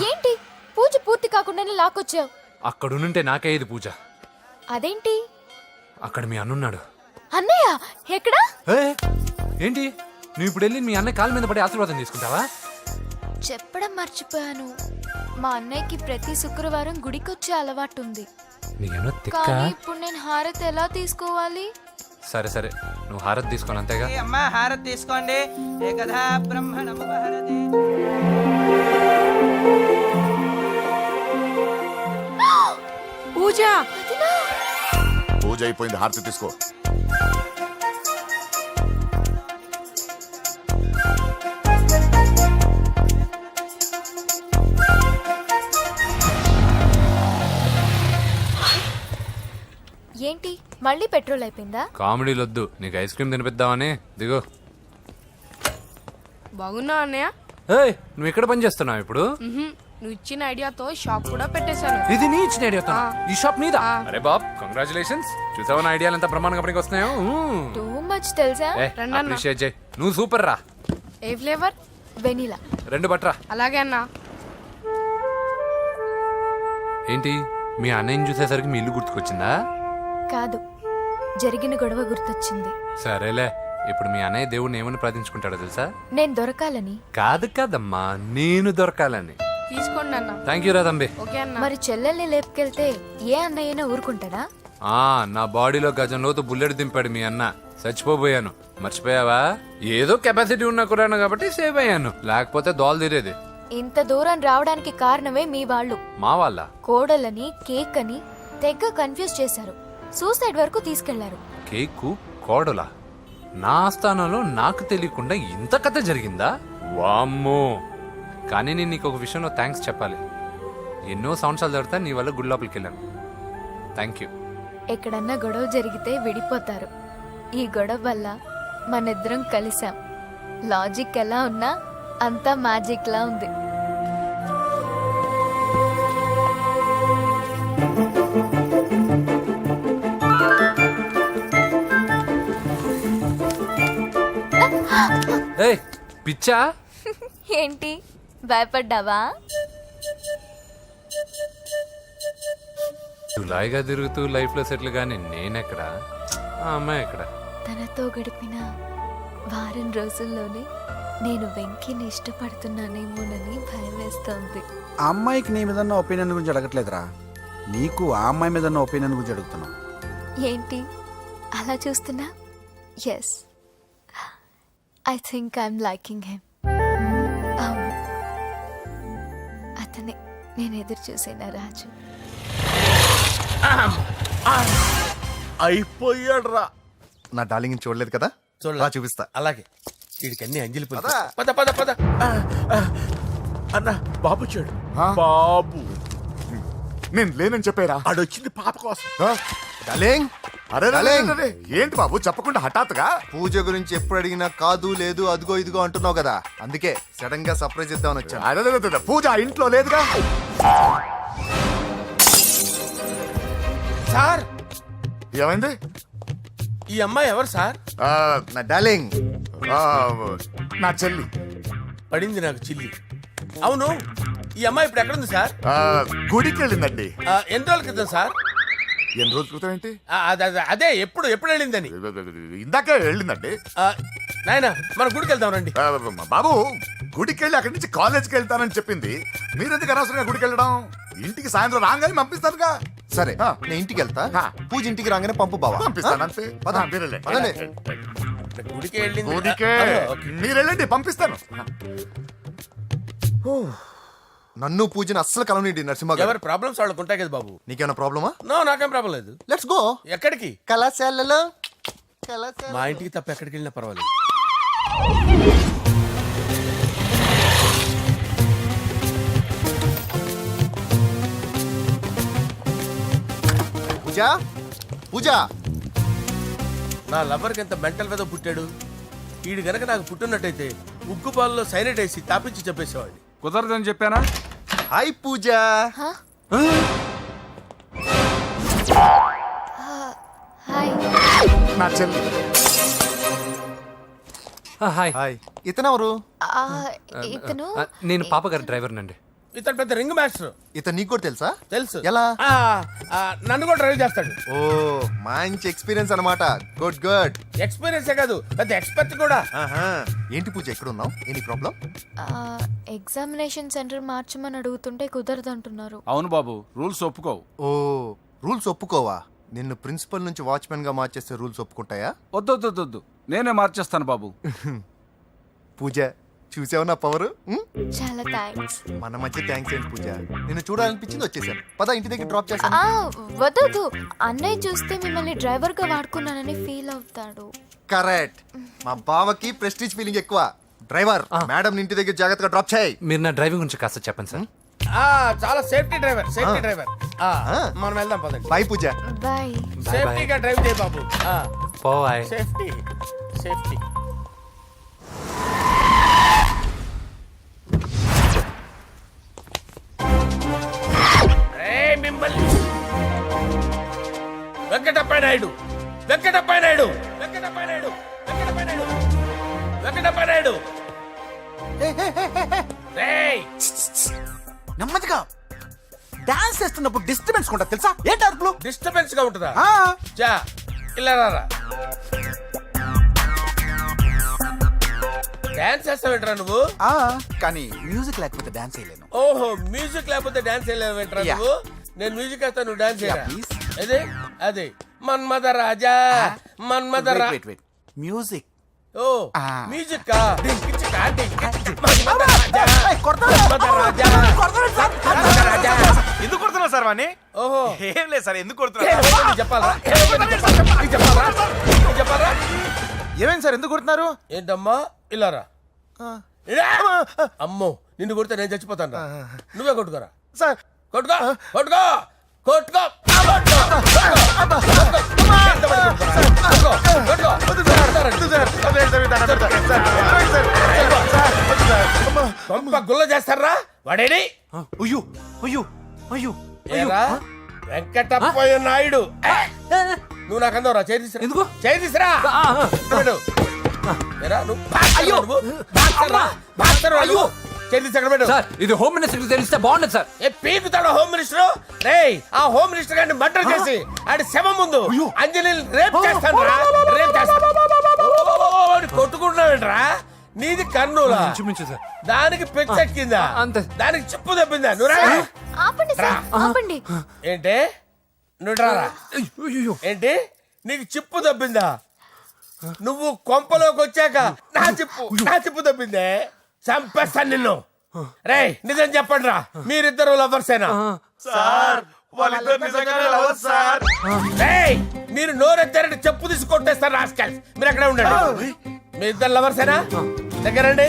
ఏంటి పూజ పూర్తి కాకుండానే లాక్కొచ్చావు? అక్కడుంటే నాకే ఇది పూజ. అదేంటి? అక్కడ మీ అన్నున్నాడు. అన్నయ్య ఎక్కడా? ఏంటి నువ్వు ఇప్పుడు వెళ్ళి మీ అన్నయ్య కాళ్ళ మీద పడి ఆశీర్వాదం తీసుకుంటావా? చెప్పడం మర్చిపోయాను. మా అన్నయ్యకి ప్రతి శుక్రవారం గుడికొచ్చే అలవాటు ఉంది. నీకేమో తిక్క. కానీ ఇప్పుడు నేను హారతి ఎలా తీసుకోవాలి? సరే సరే, నువ్వు హారతి తీసుకోవాలి అంతేగా. అమ్మా హారతి తీసుకోండి. ఏకదా బ్రహ్మణము హారతి. పూజ. పూజ అయిపోయింది, హారతి తీసుకో. ఏంటి మళ్ళీ పెట్రోల్ అయిపోయిందా? కామెడీలు వద్దు, నీకు ఐస్ క్రీమ్ తినిపిద్దామని. దిగో. బాగున్నా అన్నయ్య? ఏయ్, నువ్వు ఇక్కడ పని చేస్తున్నావు ఇప్పుడు? నువ్వు ఇచ్చిన ఐడియాతో షాప్ కూడా పెట్టేశాను. ఇది నీ ఇచ్చిన ఐడియా? ఈ షాప్ నీదా? అరే బాబ్, కంగ్రాచులేషన్స్. చూసావా నా ఐడియాలు ఎంత బ్రహ్మాండంగా పనికి వస్తున్నాయో? టూ మచ్ తెలుసా? అప్రిషియేట్ చేయి. నువ్వు సూపర్ రా. ఏ ఫ్లేవర్? వెనీలా. 2 బట్రా. అలాగే అన్నా. ఏంటి మీ అన్నయ్యని చూసేసరికి మీ ఇల్లు గుర్తుకొచ్చిందా? కాదు, జరిగిన గొడవ గుర్తొచ్చింది. సరేలే, ఇప్పుడు మీ అన్నయ్య దేవుడిని ఏమని ప్రార్థించుకుంటాడో తెలుసా? నేను దొరకాలని. కాదు కాదమ్మా, నేను దొరకాలని. తీసుకోండి అన్న. థ్యాంక్ యూ రా తంబి. ఓకే అన్న. మరి చెల్లెల్ని లేపుకెళ్తే ఏ అన్నయ్యనా ఊరుకుంటాడా? నా బాడీలో గజం లోతు బుల్లెట్ దింపాడు మీ అన్న. చచ్చిపోబోయాను. మర్చిపోయావా? ఏదో కెపాసిటీ ఉన్న కురాను కాబట్టి సేవ్ అయ్యాను, లేకపోతే దోలు తీరేది. ఇంత దూరం రావడానికి కారణమే మీ వాళ్ళు. మా వాళ్ళ? కోడలని కేక్ అని తెగ కన్ఫ్యూజ్ చేశారు. సూసైడ్ వరకు తీసుకెళ్లారు. కేకు కోడలా? నా ఆస్థానంలో నాకు తెలియకుండా ఇంత కథ జరిగిందా? వామ్మో. కానీ నేను నీకు ఒక విషయంలో థ్యాంక్స్ చెప్పాలి. ఎన్నో సంవత్సరాలు జరుగుతా నీ వల్ల గుడి లోపలికి వెళ్ళాను. Thank you. ఎక్కడన్నా గొడవ జరిగితే విడిపోతారు. ఈ గొడవ వల్ల మనిద్దరం కలిసాం. లాజిక్ ఎలా ఉన్నా అంతా మ్యాజిక్ లా ఉంది. ఏయ్ పిచ్చా? ఏంటి భయపడ్డావా? జులాయిగా తిరుగుతూ లైఫ్ లో సెటిల్ గానీ నేనెక్కడా, ఆ అమ్మాయి ఎక్కడ? తనతో గడిపిన వారం రోజుల్లోనే నేను వెంకీని ఇష్టపడుతున్నానేమోనని భయం వేస్తోంది. ఆ అమ్మాయికి నీ మీద ఒపీనియన్ గురించి అడగట్లేదురా, నీకు ఆ అమ్మాయి మీద ఒపీనియన్ గురించి అడుగుతున్నా. ఏంటి అలా చూస్తున్నా? Yes, I think I'm liking him. అవును, అతనే నేను ఎదురు చూసిన రాజు. అయిపోయాడు రా. నా డార్లింగ్ చూడలేదు కదా, చూడలే. చూపిస్తా. అలాగే. వీడికి అన్ని అంజలి పులుసు. పద. పద పద పద. అన్న బాబు వచ్చాడు. బాబు నేను లేనని చెప్పారా? ఆడొచ్చింది పాప కోసం. డార్లింగ్, అరే అరే, ఏంటి బాబు చెప్పకుండా హఠాత్తుగా? పూజ గురించి ఎప్పుడు అడిగినా కాదు లేదు అదిగో ఇదిగో అంటున్నావు కదా, అందుకే సడన్ గా సర్ప్రైజ్ ఇద్దామని వచ్చాను. అదే పూజ ఇంట్లో లేదుగా. సార్, ఏమైంది? ఈ అమ్మాయి ఎవరు సార్? నా డార్లింగ్, నా చెల్లి. పడింది నాకు చిల్లి. అవును, ఈ అమ్మాయి ఇప్పుడు ఎక్కడుంది సార్? గుడికి వెళ్ళిందండి. ఎన్ని రోజుల క్రితం సార్? ఎన్ని రోజుల క్రితం ఏంటి? అదే ఎప్పుడు వెళ్ళిందని. ఇందాకే వెళ్ళిందండి. నాయనా మన గుడికి వెళ్దాం రండి. బాబు గుడికి వెళ్ళి అక్కడి నుంచి కాలేజ్కి వెళ్తానని చెప్పింది. మీరెందుకు అనవసరంగా గుడికి వెళ్ళడం? ఇంటికి సాయంత్రం రాగానే పంపిస్తారుగా. సరే నేను ఇంటికి వెళ్తా, పూజ ఇంటికి రాగానే పంపు బావా. పంపిస్తాను అంతే. పదండి. గుడికి వెళ్ళింది. గుడికే మీరు వెళ్ళండి, పంపిస్తాను. నన్ను పూజని అస్సలు కలవనిండి నరసింహ గారు. ఎవరి ప్రాబ్లమ్స్ వాళ్ళకు ఉంటాయి కదా బాబు. నీకేమైనా ప్రాబ్లమా? నో, నాకేం ప్రాబ్లం లేదు. Let's go. ఎక్కడికి? కళాశాలలో. మా ఇంటికి తప్ప ఎక్కడికి వెళ్ళినా పర్వాలేదు. పూజ పూజ. నా లవర్కి ఎంత మెంటల్ మీద పుట్టాడు. వీడు గనక నాకు పుట్టినట్టయితే ఉగ్గు పాలలో సైనట్ వేసి తాపించి చెప్పేసేవాడిని. కుదరదని చెప్పానా? హాయ్ పూజ. హాయ్. నా చెల్లి. హాయ్. హాయ్. ఇతనెవరు? ఇతను నేను పాపగారి డ్రైవర్ నండి. ఇతను పెద్ద రింగ్ మాస్టర్. ఇతను నీకు కూడా తెలుసా? తెలుసు. ఎలా? నన్ను కూడా డ్రైవ్ చేస్తాడు. ఓ మంచి ఎక్స్పీరియన్స్ అన్నమాట. Good good. ఎక్స్పీరియన్సే కాదు, పెద్ద ఎక్స్పర్ట్ కూడా. ఏంటి పూజ ఎక్కడ ఉన్నావు? Any problem? ఎగ్జామినేషన్ సెంటర్ మార్చమని అడుగుతుంటే కుదరదంటున్నారు. అవును బాబు, రూల్స్ ఒప్పుకోవు. ఓ రూల్స్ ఒప్పుకోవా? నిన్ను ప్రిన్సిపల్ నుంచి వాచ్మెన్ గా మార్చేస్తే రూల్స్ ఒప్పుకుంటాయా? వద్దు, నేనే మార్చేస్తాను బాబు. పూజ చూసావు నా పవర్? చాలా థ్యాంక్స్. మన మధ్య థ్యాంక్స్ ఏంటి పూజ, నిన్ను చూడాలనిపించింది వచ్చేసాను. పద ఇంటి దగ్గర డ్రాప్ చేస్తాను. వద్దు, అన్నయ్య చూస్తే మిమ్మల్ని డ్రైవర్ గా వాడుకున్నానని ఫీల్ అవుతాడు. కరెక్ట్. మా బావకి ప్రెస్టీజ్ ఫీలింగ్ ఎక్కువ. డ్రైవర్ మేడం ఇంటి దగ్గర జాగ్రత్తగా డ్రాప్ చేయి. మీరు నా డ్రైవింగ్ గురించి కాస్త చెప్పండి సార్. చాలా సేఫ్టీ డ్రైవర్. మనం వెళ్దాం పదండి. బాయ్ పూజ. బాయ్. సేఫ్టీగా డ్రైవ్ చేయి బాబు. బాయ్. సేఫ్టీ. వెంకటప్ప నాయుడు. నెమ్మదిగా డాన్స్ చేస్తున్నప్పుడు డిస్టర్బెన్స్ ఉంటా తెలుసా? ఏంటి అరుపులు? డిస్టర్బెన్స్ గా ఉంటుందా? ఇలా రారా. డాన్స్ చేస్తావేంట్రా నువ్వు? కానీ మ్యూజిక్ లేకపోతే డాన్స్ చేయలేను. ఓహో, మ్యూజిక్ లేకపోతే డాన్స్ చేయలేవేంట్రా నువ్వు? నేను మ్యూజిక్ వేస్తాను, నువ్వు డాన్స్ చేయరా? అదే మన్మద రాజా. మ్యూజిక్. ఓ మ్యూజిక్. ఎందుకు కొడుతున్నా సార్ వాణ్ణి? ఓహో, ఏం లేదు సార్, ఎందుకు కొడుతున్నా చెప్పాలా? ఏమైంది సార్, ఎందుకు కొడుతున్నారు? ఏంటమ్మా ఇలా రా. అమ్మో, నిన్ను కొడితే నేను చచ్చిపోతాను. నువ్వే కొట్టుకోరా సార్. కొట్టుకో. గుల్ల చేస్తారా వాడేడి? వెంకటప్పయ్య నాయుడు. నువ్వు నాకు అందవరా? చేయి తీసురా. ఇది హోమ్ మినిస్టర్ తెలిస్తే బాగుండదు సార్. పీకుతాడు హోమ్ మినిస్టర్. ఆ హోమ్ మినిస్టర్ గారిని మర్డర్ చేసి ఆడి శవం ముందు అంజలి రేప్ చేస్తాను. కొట్టుకుంటున్నావేంట్రా? నీది కన్నులా? దానికి పెచ్చెక్కిందా? దానికి చిప్పు తప్పిందా? ఆపండి. ఏంటి నువ్వు రారా? ఏంటి నీకు చిప్పు తప్పిందా? నువ్వు కొంపలోకి వచ్చాక నా చిప్పు తప్పిందే. చంపేస్తాను నిన్ను. రేయ్ నిజం చెప్పండి రా, మీరిద్దరు లవర్సేనా? మీరు నోరెత్తారంటే చెప్పు తీసి కొట్టేస్తారు రాస్కల్స్. మీరు ఎక్కడ ఉండండి. మీ ఇద్దరు లవర్సేనా? దగ్గరండి.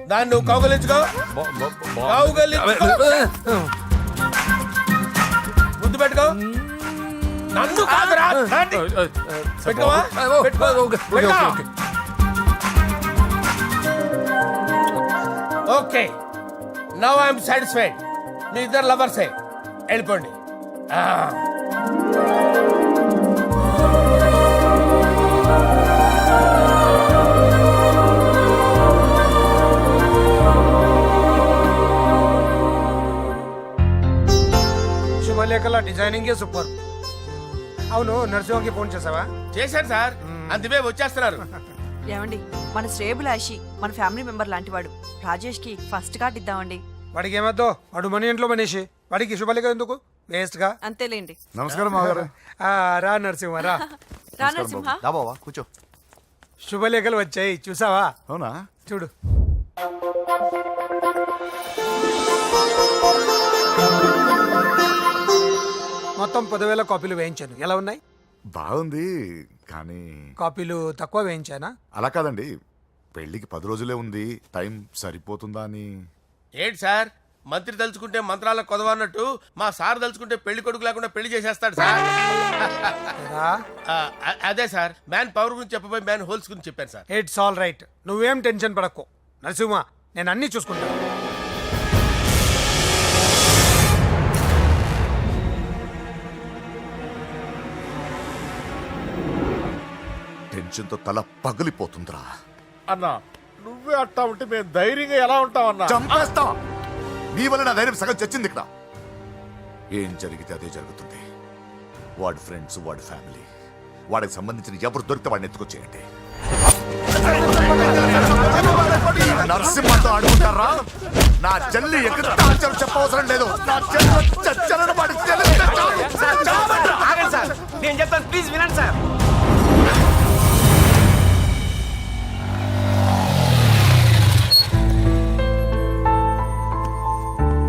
దాన్ని నువ్వు కౌగలించుకో. ముద్దు పెట్టుకో. నన్ను కాదురా. పెట్టుకోవా? Okay, now I'm satisfied. మీ ఇద్దరు లవర్సే, వెళ్ళిపోండి. Designing super. అవును, నరసింహకి ఫోన్ చేసావా? చేశారు సార్, అందువే వచ్చేస్తున్నారు. ఏమండి, మన శ్రేబులాషి మన ఫ్యామిలీ మెంబర్ లాంటివాడు. రాజేష్ కి ఫస్ట్ కార్డ్ ఇద్దామండి. వాడికి ఏమద్దో, వాడు మన ఇంట్లో మనిషి, వాడికి శుభలేఖ ఎందుకు వేస్ట్ గా. అంతేలేండి. నమస్కారం మామగారు. రా నరసింహ రా. రా నరసింహ. దా బావా కూర్చో. శుభలేఖలు వచ్చాయి చూసావా? అవునా? చూడు. మొత్తం 10,000 కాపీలు వేయించాను. ఎలా ఉన్నాయి? బాగుంది, కానీ కాపీలు తక్కువ వేయించానా? అలా కాదండి, పెళ్లికి 10 రోజులే ఉంది, టైం సరిపోతుందా అని. ఏంటి సార్, మంత్రి తలుచుకుంటే మంత్రాలకు కొదవన్నట్టు మా సార్ తలుచుకుంటే పెళ్లి కొడుకు లేకుండా పెళ్లి చేసేస్తాడు సార్. అదే సార్, మ్యాన్ పవర్ గురించి చెప్పబోయి మ్యాన్ హోల్స్ గురించి చెప్పాను సార్. ఇట్స్ ఆల్ రైట్, నువ్వేం టెన్షన్ పడకు నరసింహ, నేను అన్ని చూసుకుంటాను. టెన్షన్తో తల పగిలిపోతుందిరా. అన్నా నువ్వే అట్టా ఉంటే మేము ధైర్యంగా ఎలా ఉంటామన్నా? చంపేస్తా. నీ వల్ల నా ధైర్యం సగం చచ్చింది ఇక్కడ. ఏం జరిగితే అదే జరుగుతుంది. వాడి ఫ్రెండ్స్, వాడి ఫ్యామిలీ, వాడికి సంబంధించిన ఎవరు దొరికితే వాడిని ఎత్తుకొచ్చేయండి. నరసింహతో ఆడుకుంటారా? నా చెల్లి ఎక్కడ చెప్పవసరం లేదు. నా చెల్లి చచ్చలను వాడి నేను చెప్తాను, ప్లీజ్ వినండి sir.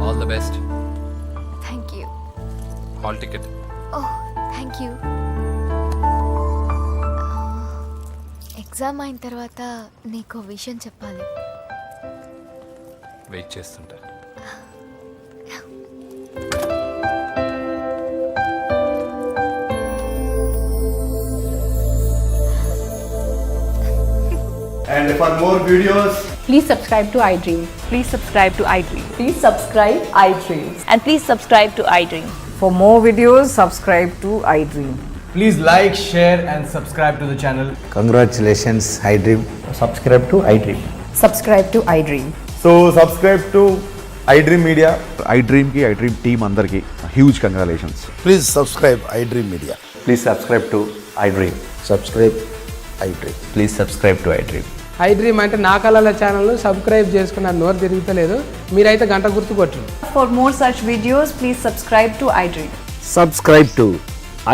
All the best. Thank you. Hall ticket. Oh, thank you. Exam అయిన తర్వాత నీకు విషయం చెప్పాలి. వెయిట్ చేస్తుంటా. And for more videos, Please subscribe to iDream. Please subscribe to iDream. Please subscribe iDream. And please subscribe to iDream. For more videos, subscribe to iDream. Please like, share and subscribe to the channel. congratulations, iDream. Subscribe to iDream. Subscribe to iDream. So subscribe to iDream Media. iDream ki iDream team andarki huge congratulations. Please subscribe iDream media. Please subscribe to iDream. Subscribe iDream. Please subscribe to iDream. iDream అంటే నా కళల channel subscribe చేసుకున్న నోరు తిరుగుతలేదు. మీరైతే గంట గుర్తు కొట్టండి. For more such videos, please subscribe to iDream. Subscribe to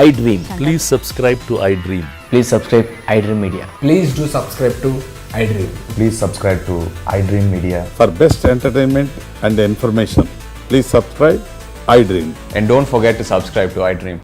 iDream. Please subscribe to iDream. Please subscribe iDream Media. Please do subscribe to iDream. Please subscribe to iDream Media. For best entertainment and information, please subscribe iDream. And don't forget to subscribe to iDream.